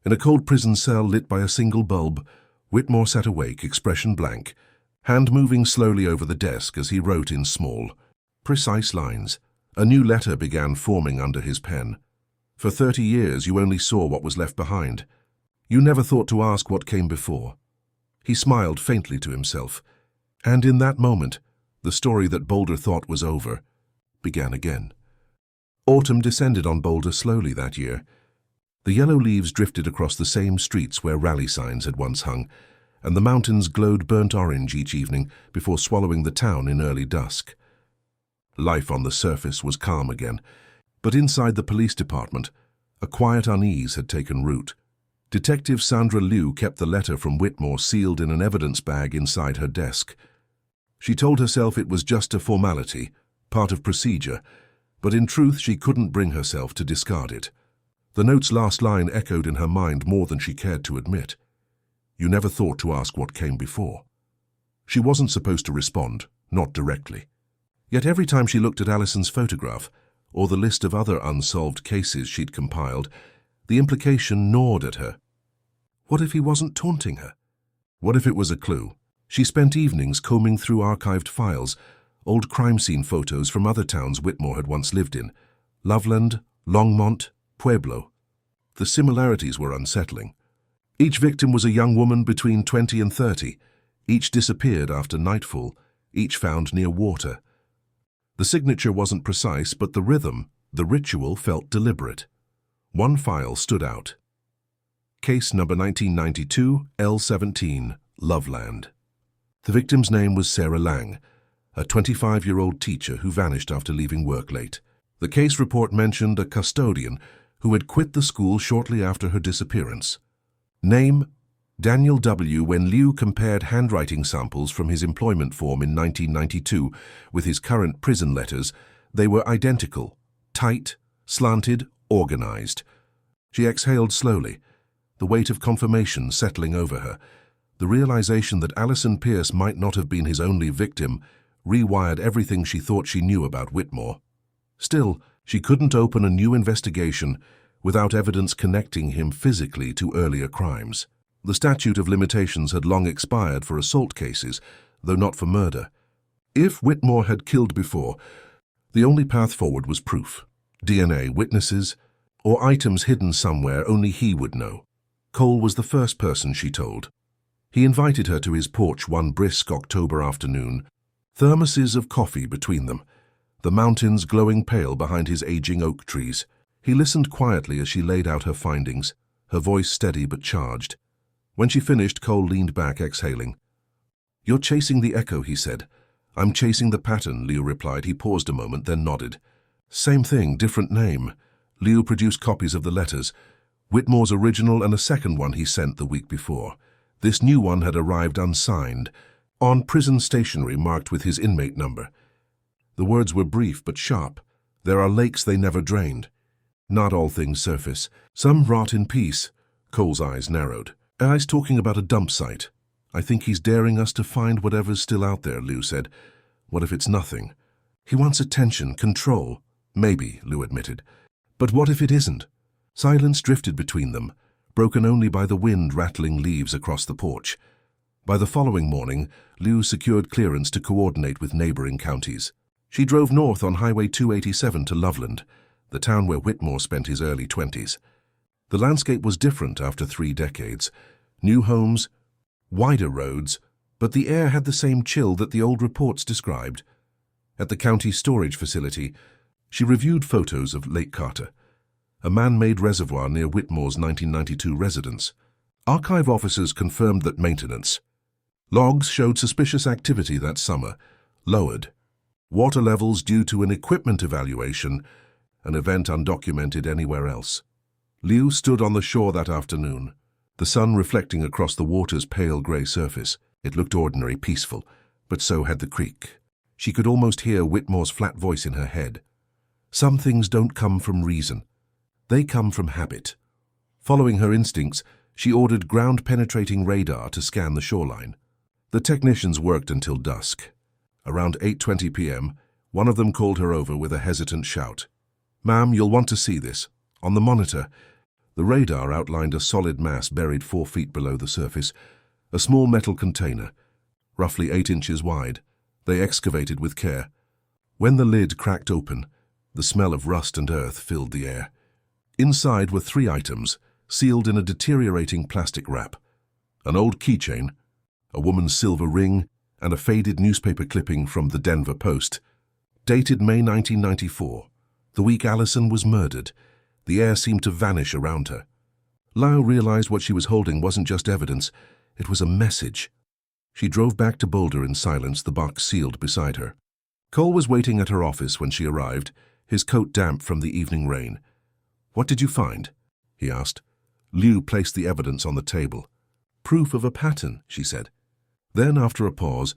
in a cold prison cell lit by a single bulb, Whitmore sat awake, expression blank, hand moving slowly over the desk as he wrote in small, precise lines. A new letter began forming under his pen. For 30 years you only saw what was left behind. You never thought to ask what came before. He smiled faintly to himself, and in that moment, the story that Boulder thought was over began again. Autumn descended on Boulder slowly that year. The yellow leaves drifted across the same streets where rally signs had once hung, and the mountains glowed burnt orange each evening before swallowing the town in early dusk. Life on the surface was calm again, but inside the police department, a quiet unease had taken root. Detective Sandra Liu kept the letter from Whitmore sealed in an evidence bag inside her desk. She told herself it was just a formality, part of procedure, but in truth she couldn't bring herself to discard it. The note's last line echoed in her mind more than she cared to admit. You never thought to ask what came before. She wasn't supposed to respond, not directly. Yet every time she looked at Allison's photograph, or the list of other unsolved cases she'd compiled, the implication gnawed at her. What if he wasn't taunting her? What if it was a clue? She spent evenings combing through archived files, old crime scene photos from other towns Whitmore had once lived in. Loveland, Longmont, Pueblo. The similarities were unsettling. Each victim was a young woman between 20 and 30. Each disappeared after nightfall, each found near water. The signature wasn't precise, but the rhythm, the ritual, felt deliberate. One file stood out. Case number 1992, L17, Loveland. The victim's name was Sarah Lang, a 25-year-old teacher who vanished after leaving work late. The case report mentioned a custodian who had quit the school shortly after her disappearance. Name, Daniel W. When Liu compared handwriting samples from his employment form in 1992 with his current prison letters, they were identical, tight, slanted, organized. She exhaled slowly, the weight of confirmation settling over her. The realization that Allison Pierce might not have been his only victim rewired everything she thought she knew about Whitmore. Still, she couldn't open a new investigation without evidence connecting him physically to earlier crimes. The statute of limitations had long expired for assault cases, though not for murder. If Whitmore had killed before, the only path forward was proof. DNA, witnesses, or items hidden somewhere only he would know. Cole was the first person she told. He invited her to his porch one brisk October afternoon, thermoses of coffee between them, the mountains glowing pale behind his aging oak trees. He listened quietly as she laid out her findings, her voice steady but charged. When she finished, Cole leaned back, exhaling. "You're chasing the echo," he said. "I'm chasing the pattern," Liu replied. He paused a moment, then nodded. "Same thing, different name." Liu produced copies of the letters, Whitmore's original and a second one he sent the week before. This new one had arrived unsigned, on prison stationery marked with his inmate number. The words were brief but sharp. "There are lakes they never drained. Not all things surface. Some rot in peace." Cole's eyes narrowed. "He's talking about a dump site. I think he's daring us to find whatever's still out there," Liu said. "What if it's nothing? He wants attention, control." "Maybe," Liu admitted. "But what if it isn't?" Silence drifted between them, broken only by the wind rattling leaves across the porch. By the following morning, Liu secured clearance to coordinate with neighboring counties. She drove north on Highway 287 to Loveland, the town where Whitmore spent his early 20s. The landscape was different after 3 decades. New homes, wider roads, but the air had the same chill that the old reports described. At the county storage facility, she reviewed photos of Lake Carter, a man-made reservoir near Whitmore's 1992 residence. Archive officers confirmed that maintenance. Logs showed suspicious activity that summer, lowered. Water levels due to an equipment evaluation, an event undocumented anywhere else. Liu stood on the shore that afternoon, the sun reflecting across the water's pale grey surface. It looked ordinary, peaceful, but so had the creek. She could almost hear Whitmore's flat voice in her head. "Some things don't come from reason. They come from habit." Following her instincts, she ordered ground-penetrating radar to scan the shoreline. The technicians worked until dusk. Around 8:20 p.m., one of them called her over with a hesitant shout. "Ma'am, you'll want to see this. On the monitor." The radar outlined a solid mass buried 4 feet below the surface, a small metal container, roughly 8 inches wide. They excavated with care. When the lid cracked open, the smell of rust and earth filled the air. Inside were 3 items, sealed in a deteriorating plastic wrap. An old keychain, a woman's silver ring, and a faded newspaper clipping from the Denver Post. Dated May 1994, the week Allison was murdered. The air seemed to vanish around her. Lau realized what she was holding wasn't just evidence, it was a message. She drove back to Boulder in silence, the box sealed beside her. Cole was waiting at her office when she arrived, his coat damp from the evening rain. "What did you find?" he asked. Liu placed the evidence on the table. "Proof of a pattern," she said. Then, after a pause,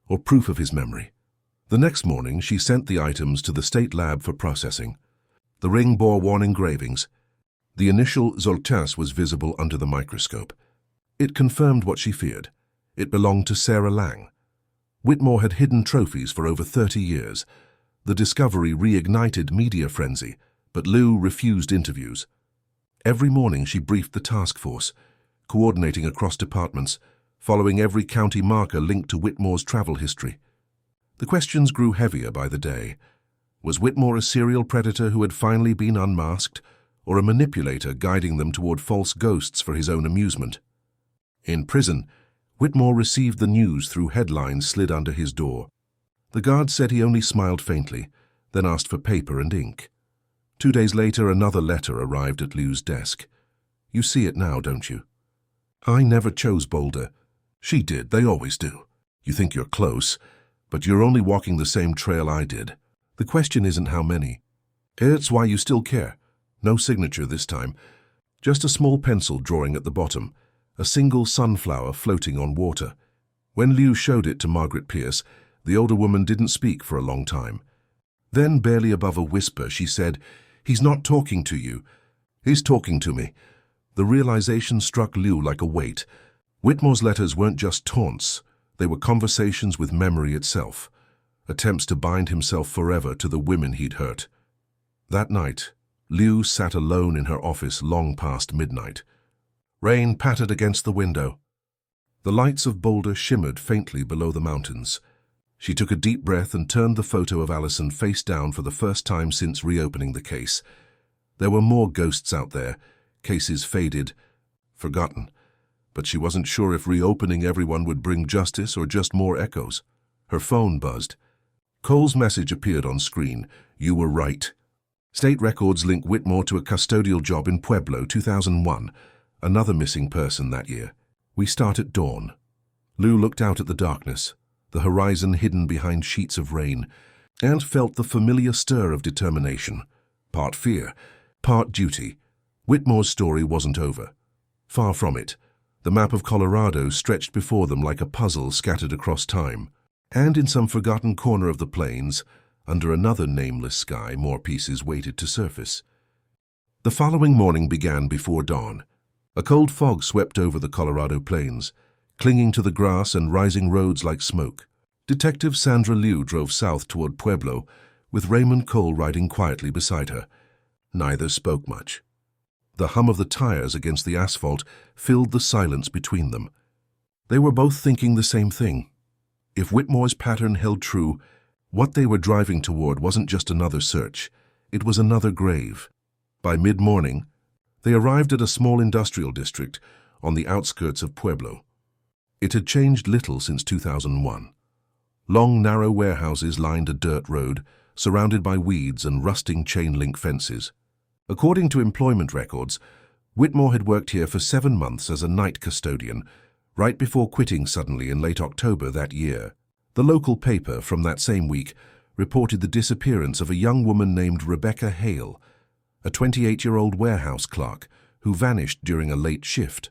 "or proof of his memory." The next morning, she sent the items to the state lab for processing. The ring bore worn engravings. The initial Zoltas was visible under the microscope. It confirmed what she feared. It belonged to Sarah Lang. Whitmore had hidden trophies for over 30 years. The discovery reignited media frenzy, but Liu refused interviews. Every morning she briefed the task force, coordinating across departments, following every county marker linked to Whitmore's travel history. The questions grew heavier by the day. Was Whitmore a serial predator who had finally been unmasked, or a manipulator guiding them toward false ghosts for his own amusement? In prison, Whitmore received the news through headlines slid under his door. The guard said he only smiled faintly, then asked for paper and ink. 2 days later, another letter arrived at Liu's desk. "You see it now, don't you? I never chose Boulder. She did, they always do. You think you're close, but you're only walking the same trail I did. The question isn't how many. It's why you still care. No signature this time. Just a small pencil drawing at the bottom. A single sunflower floating on water." When Liu showed it to Margaret Pierce, the older woman didn't speak for a long time. Then, barely above a whisper, she said, "He's not talking to you. He's talking to me." The realization struck Liu like a weight. Whitmore's letters weren't just taunts. They were conversations with memory itself, attempts to bind himself forever to the women he'd hurt. That night, Liu sat alone in her office long past midnight. Rain pattered against the window. The lights of Boulder shimmered faintly below the mountains. She took a deep breath and turned the photo of Allison face down for the first time since reopening the case. There were more ghosts out there, cases faded, forgotten, but she wasn't sure if reopening everyone would bring justice or just more echoes. Her phone buzzed. Cole's message appeared on screen. "You were right. State records link Whitmore to a custodial job in Pueblo, 2001. Another missing person that year. We start at dawn." Liu looked out at the darkness, the horizon hidden behind sheets of rain, and felt the familiar stir of determination. Part fear, part duty. Whitmore's story wasn't over. Far from it. The map of Colorado stretched before them like a puzzle scattered across time. And in some forgotten corner of the plains, under another nameless sky, more pieces waited to surface. The following morning began before dawn. A cold fog swept over the Colorado plains, clinging to the grass and rising roads like smoke. Detective Sandra Liu drove south toward Pueblo, with Raymond Cole riding quietly beside her. Neither spoke much. The hum of the tires against the asphalt filled the silence between them. They were both thinking the same thing. If Whitmore's pattern held true, what they were driving toward wasn't just another search. It was another grave. By mid-morning, they arrived at a small industrial district on the outskirts of Pueblo. It had changed little since 2001. Long, narrow warehouses lined a dirt road, surrounded by weeds and rusting chain-link fences. According to employment records, Whitmore had worked here for 7 months as a night custodian, right before quitting suddenly in late October that year. The local paper from that same week reported the disappearance of a young woman named Rebecca Hale, a 28-year-old warehouse clerk who vanished during a late shift.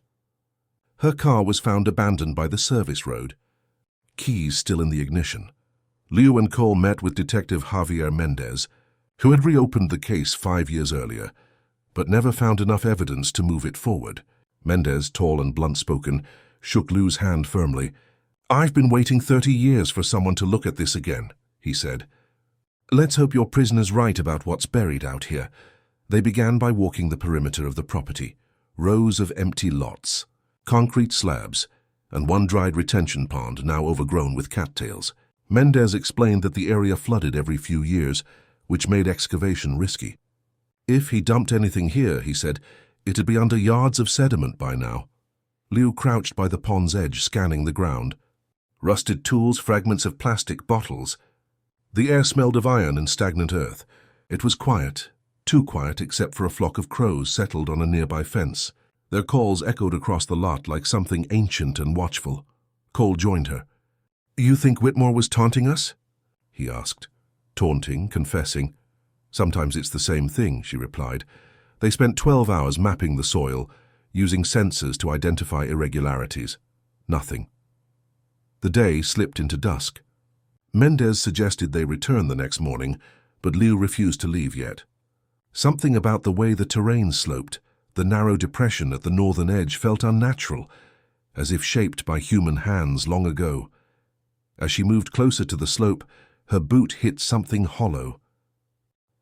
Her car was found abandoned by the service road, keys still in the ignition. Liu and Cole met with Detective Javier Mendez, who had reopened the case 5 years earlier, but never found enough evidence to move it forward. Mendez, tall and blunt-spoken, shook Liu's hand firmly. "I've been waiting 30 years for someone to look at this again," he said. "Let's hope your prisoner's right about what's buried out here." They began by walking the perimeter of the property. Rows of empty lots, concrete slabs, and one dried retention pond now overgrown with cattails. Mendez explained that the area flooded every few years, which made excavation risky. If he dumped anything here, he said, It'd be under yards of sediment by now. Liu crouched by the pond's edge, scanning the ground. Rusted tools, fragments of plastic, bottles. The air smelled of iron and stagnant earth. It was quiet, too quiet except for a flock of crows settled on a nearby fence. Their calls echoed across the lot like something ancient and watchful. Cole joined her. "You think Whitmore was taunting us?" he asked. "Taunting, confessing. Sometimes it's the same thing," she replied. They spent 12 hours mapping the soil, using sensors to identify irregularities. Nothing. The day slipped into dusk. Mendez suggested they return the next morning, but Liu refused to leave yet. Something about the way the terrain sloped, the narrow depression at the northern edge, felt unnatural, as if shaped by human hands long ago. As she moved closer to the slope, her boot hit something hollow.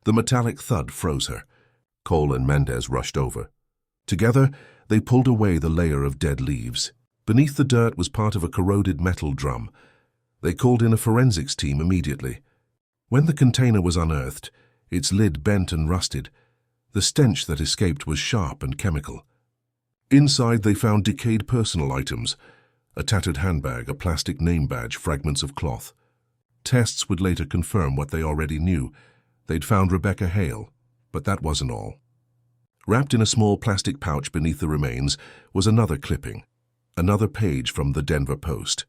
The metallic thud froze her. Cole and Mendez rushed over. Together, they pulled away the layer of dead leaves. Beneath the dirt was part of a corroded metal drum. They called in a forensics team immediately. When the container was unearthed, its lid bent and rusted. The stench that escaped was sharp and chemical. Inside, they found decayed personal items, a tattered handbag, a plastic name badge, fragments of cloth. Tests would later confirm what they already knew. They'd found Rebecca Hale, but that wasn't all. Wrapped in a small plastic pouch beneath the remains was another clipping, another page from the Denver Post.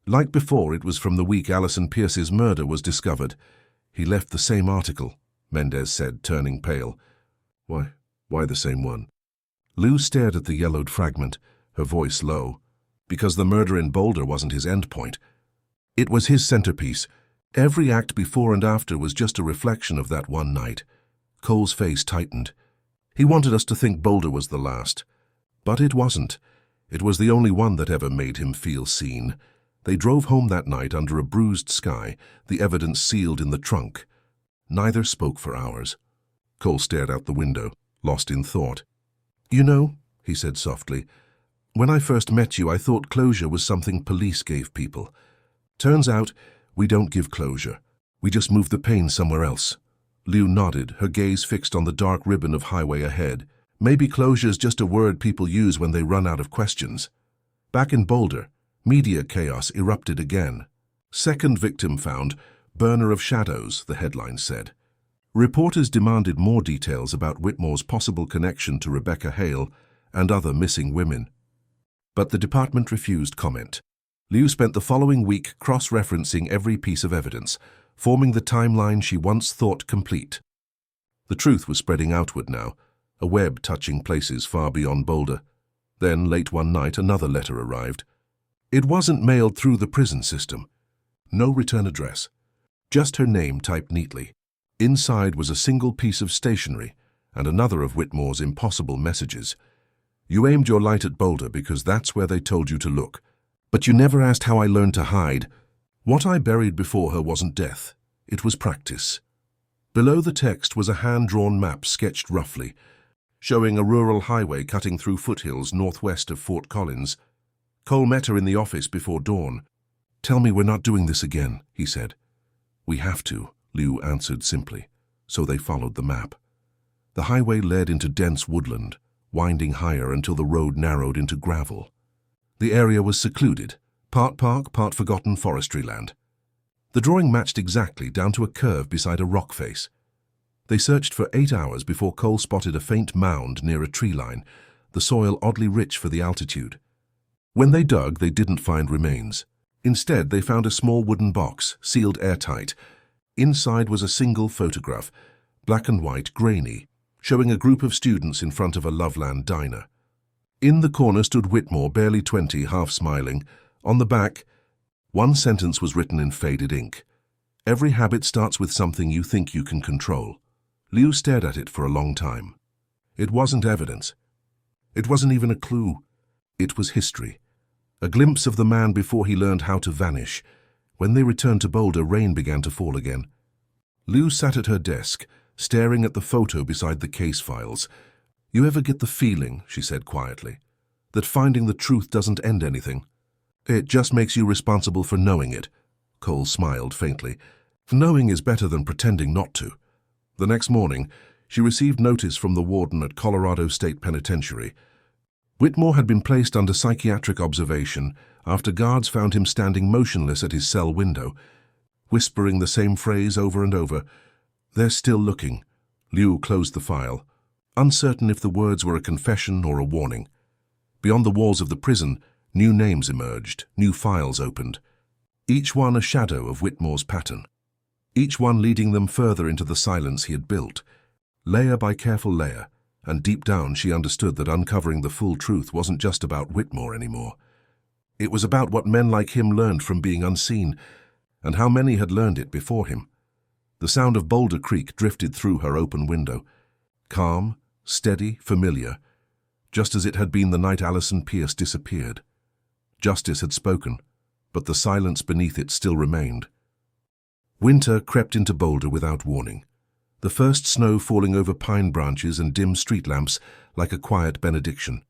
Like before, it was from the week Allison Pierce's murder was discovered. "He left the same article," Mendez said, turning pale. Why the same one?" Liu stared at the yellowed fragment, her voice low. Because the murder in Boulder wasn't his endpoint. It was his centerpiece. Every act before and after was just a reflection of that one night. Cole's face tightened. He wanted us to think Boulder was the last. But it wasn't. It was the only one that ever made him feel seen. They drove home that night under a bruised sky, the evidence sealed in the trunk. Neither spoke for hours. Cole stared out the window, lost in thought. "You know," he said softly, "when I first met you, I thought closure was something police gave people. Turns out, we don't give closure. We just move the pain somewhere else." Liu nodded, her gaze fixed on the dark ribbon of highway ahead. Maybe closure's just a word people use when they run out of questions. Back in Boulder, media chaos erupted again. "Second victim found, burner of shadows," the headline said. Reporters demanded more details about Whitmore's possible connection to Rebecca Hale and other missing women. But the department refused comment. Liu spent the following week cross-referencing every piece of evidence, forming the timeline she once thought complete. The truth was spreading outward now, a web touching places far beyond Boulder. Then, late one night, another letter arrived. It wasn't mailed through the prison system. No return address. Just her name typed neatly. Inside was a single piece of stationery and another of Whitmore's impossible messages. "You aimed your light at Boulder because that's where they told you to look. But you never asked how I learned to hide. What I buried before her wasn't death. It was practice." Below the text was a hand-drawn map sketched roughly, showing a rural highway cutting through foothills northwest of Fort Collins. Cole met her in the office before dawn. "Tell me we're not doing this again," he said. "We have to," Liu answered simply, so they followed the map. The highway led into dense woodland, winding higher until the road narrowed into gravel. The area was secluded, part park, part forgotten forestry land. The drawing matched exactly, down to a curve beside a rock face. They searched for 8 hours before Cole spotted a faint mound near a tree line, the soil oddly rich for the altitude. When they dug, they didn't find remains. Instead, they found a small wooden box, sealed airtight. Inside was a single photograph, black and white, grainy, showing a group of students in front of a Loveland diner. In the corner stood Whitmore, barely 20, half smiling. On the back, one sentence was written in faded ink. "Every habit starts with something you think you can control." Liu stared at it for a long time. It wasn't evidence. It wasn't even a clue. It was history. A glimpse of the man before he learned how to vanish. When they returned to Boulder, rain began to fall again. Liu sat at her desk, staring at the photo beside the case files. "You ever get the feeling," she said quietly, "that finding the truth doesn't end anything? It just makes you responsible for knowing it." Cole smiled faintly. "Knowing is better than pretending not to." The next morning, She received notice from the warden at Colorado State Penitentiary. Whitmore had been placed under psychiatric observation after guards found him standing motionless at his cell window, whispering the same phrase over and over. "They're still looking." Liu closed the file, uncertain if the words were a confession or a warning. Beyond the walls of the prison, new names emerged, new files opened, each one a shadow of Whitmore's pattern, each one leading them further into the silence he had built, layer by careful layer, and deep down she understood that uncovering the full truth wasn't just about Whitmore anymore. It was about what men like him learned from being unseen, and how many had learned it before him. The sound of Boulder Creek drifted through her open window, calm, steady, familiar, just as it had been the night Allison Pierce disappeared. Justice had spoken, but the silence beneath it still remained. Winter crept into Boulder without warning, the first snow falling over pine branches and dim street lamps like a quiet benediction.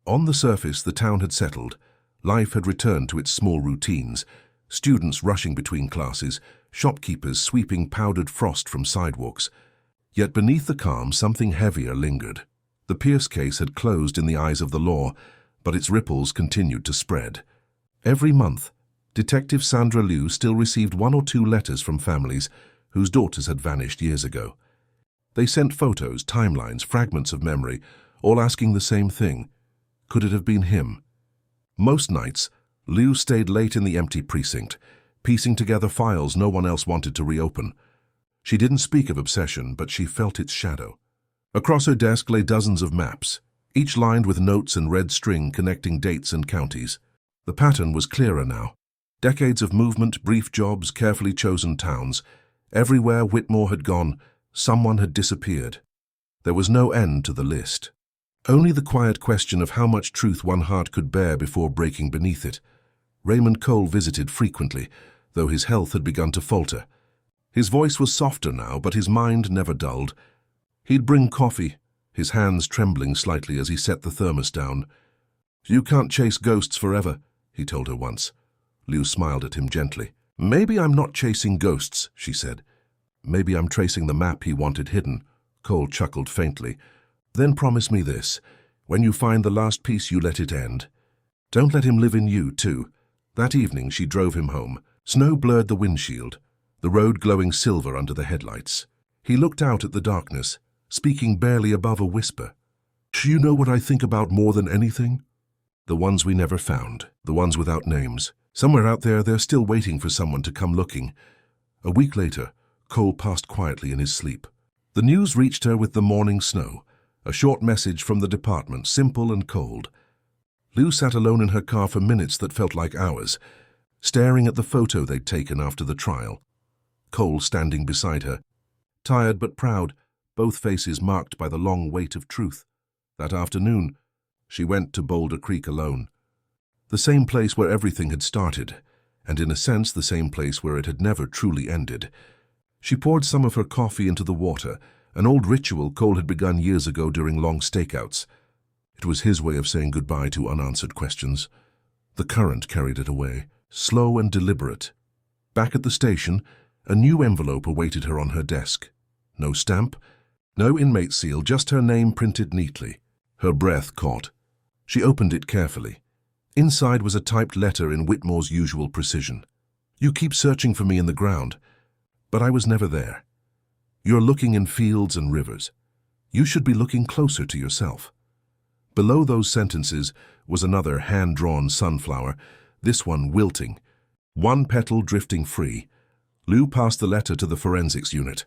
On the surface, the town had settled. Life had returned to its small routines, students rushing between classes, shopkeepers sweeping powdered frost from sidewalks. Yet beneath the calm, something heavier lingered. The Pierce case had closed in the eyes of the law, but its ripples continued to spread. Every month, Detective Sandra Liu still received 1 or 2 letters from families whose daughters had vanished years ago. They sent photos, timelines, fragments of memory, all asking the same thing. Could it have been him? Most nights, Liu stayed late in the empty precinct, piecing together files no one else wanted to reopen. She didn't speak of obsession, but she felt its shadow. Across her desk lay dozens of maps, each lined with notes and red string connecting dates and counties. The pattern was clearer now. Decades of movement, brief jobs, carefully chosen towns. Everywhere Whitmore had gone, someone had disappeared. There was no end to the list. Only the quiet question of how much truth one heart could bear before breaking beneath it. Raymond Cole visited frequently, though his health had begun to falter. His voice was softer now, but his mind never dulled. He'd bring coffee, his hands trembling slightly as he set the thermos down. "You can't chase ghosts forever," he told her once. Liu smiled at him gently. "Maybe I'm not chasing ghosts," she said. "Maybe I'm tracing the map he wanted hidden." Cole chuckled faintly. "Then promise me this. When you find the last piece, you let it end. Don't let him live in you, too." That evening she drove him home. Snow blurred the windshield, the road glowing silver under the headlights. He looked out at the darkness, speaking barely above a whisper. "Do you know what I think about more than anything? The ones we never found, the ones without names. Somewhere out there, they're still waiting for someone to come looking." A week later, Cole passed quietly in his sleep. The news reached her with the morning snow, a short message from the department, simple and cold. Liu sat alone in her car for minutes that felt like hours, staring at the photo they'd taken after the trial. Cole standing beside her, tired but proud, both faces marked by the long weight of truth. That afternoon, she went to Boulder Creek alone. The same place where everything had started, and in a sense the same place where it had never truly ended. She poured some of her coffee into the water, an old ritual Cole had begun years ago during long stakeouts. It was his way of saying goodbye to unanswered questions. The current carried it away, slow and deliberate. Back at the station, a new envelope awaited her on her desk. No stamp, no inmate seal, just her name printed neatly. Her breath caught. She opened it carefully. Inside was a typed letter in Whitmore's usual precision. "You keep searching for me in the ground, but I was never there. You're looking in fields and rivers. You should be looking closer to yourself." Below those sentences was another hand-drawn sunflower, this one wilting, one petal drifting free. Liu passed the letter to the forensics unit.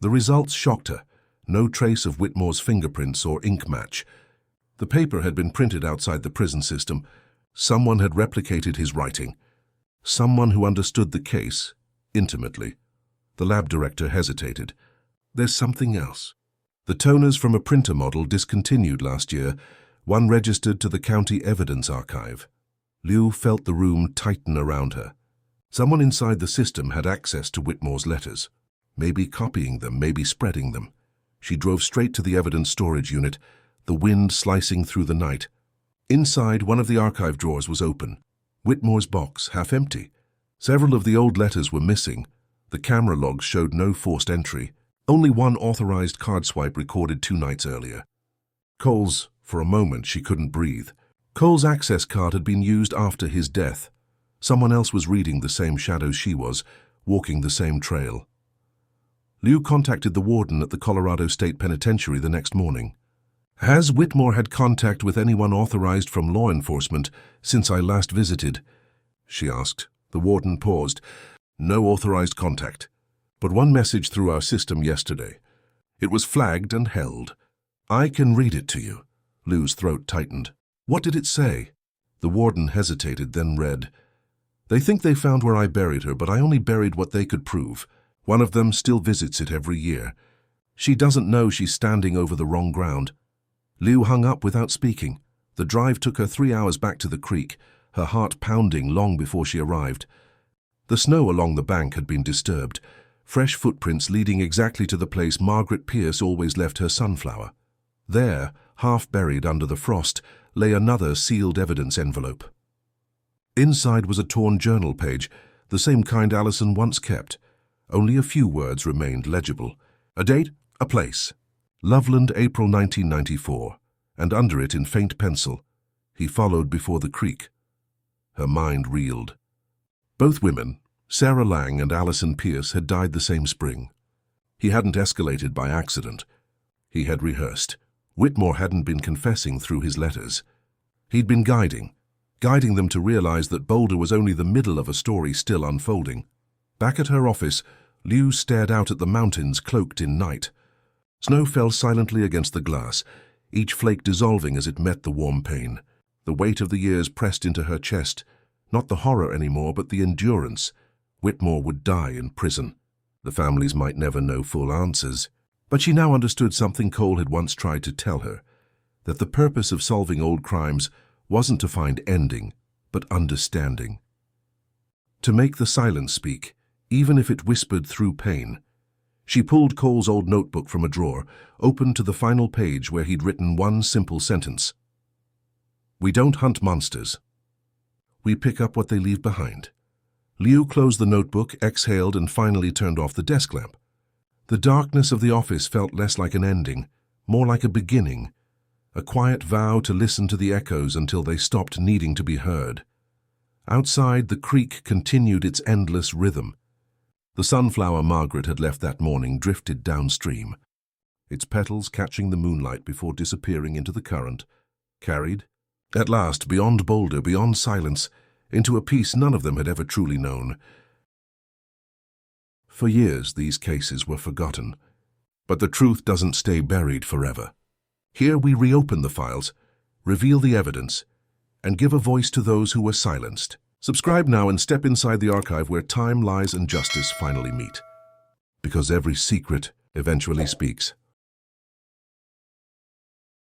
The results shocked her. No trace of Whitmore's fingerprints or ink match. The paper had been printed outside the prison system. Someone had replicated his writing. Someone who understood the case intimately. The lab director hesitated. "There's something else." The toners from a printer model discontinued last year, one registered to the county evidence archive. Liu felt the room tighten around her. Someone inside the system had access to Whitmore's letters, maybe copying them, maybe spreading them. She drove straight to the evidence storage unit, the wind slicing through the night. Inside, one of the archive drawers was open. Whitmore's box, half empty. Several of the old letters were missing. The camera logs showed no forced entry. Only one authorized card swipe recorded 2 nights earlier. Cole's, for a moment, she couldn't breathe. Cole's access card had been used after his death. Someone else was reading the same shadows she was, walking the same trail. Liu contacted the warden at the Colorado State Penitentiary the next morning. "Has Whitmore had contact with anyone authorized from law enforcement since I last visited?" she asked. The warden paused. "No authorized contact, but one message through our system yesterday. It was flagged and held. I can read it to you." Liu's throat tightened. "What did it say?" The warden hesitated, then read, "They think they found where I buried her, but I only buried what they could prove. One of them still visits it every year. She doesn't know she's standing over the wrong ground." Liu hung up without speaking. The drive took her 3 hours back to the creek, her heart pounding long before she arrived. The snow along the bank had been disturbed, fresh footprints leading exactly to the place Margaret Pierce always left her sunflower. There, half buried under the frost, lay another sealed evidence envelope. Inside was a torn journal page, the same kind Allison once kept. Only a few words remained legible. A date, a place. Loveland, April 1994, and under it in faint pencil, "He followed before the creek." Her mind reeled. Both women, Sarah Lang and Allison Pierce, had died the same spring. He hadn't escalated by accident. He had rehearsed. Whitmore hadn't been confessing through his letters. He'd been guiding them to realize that Boulder was only the middle of a story still unfolding. Back at her office, Liu stared out at the mountains cloaked in night. Snow fell silently against the glass, each flake dissolving as it met the warm pane. The weight of the years pressed into her chest, not the horror anymore, but the endurance. Whitmore would die in prison. The families might never know full answers, but she now understood something Cole had once tried to tell her, that the purpose of solving old crimes wasn't to find ending, but understanding. To make the silence speak, even if it whispered through pain. She pulled Cole's old notebook from a drawer, opened to the final page where he'd written one simple sentence. "We don't hunt monsters. We pick up what they leave behind." Liu closed the notebook, exhaled, and finally turned off the desk lamp. The darkness of the office felt less like an ending, more like a beginning, a quiet vow to listen to the echoes until they stopped needing to be heard. Outside, the creek continued its endless rhythm. The sunflower Margaret had left that morning drifted downstream, its petals catching the moonlight before disappearing into the current, carried, at last, beyond Boulder, beyond silence, into a peace none of them had ever truly known. For years, these cases were forgotten, but the truth doesn't stay buried forever. Here we reopen the files, reveal the evidence, and give a voice to those who were silenced. Subscribe now and step inside the archive where time, lies, and justice finally meet. Because every secret eventually speaks.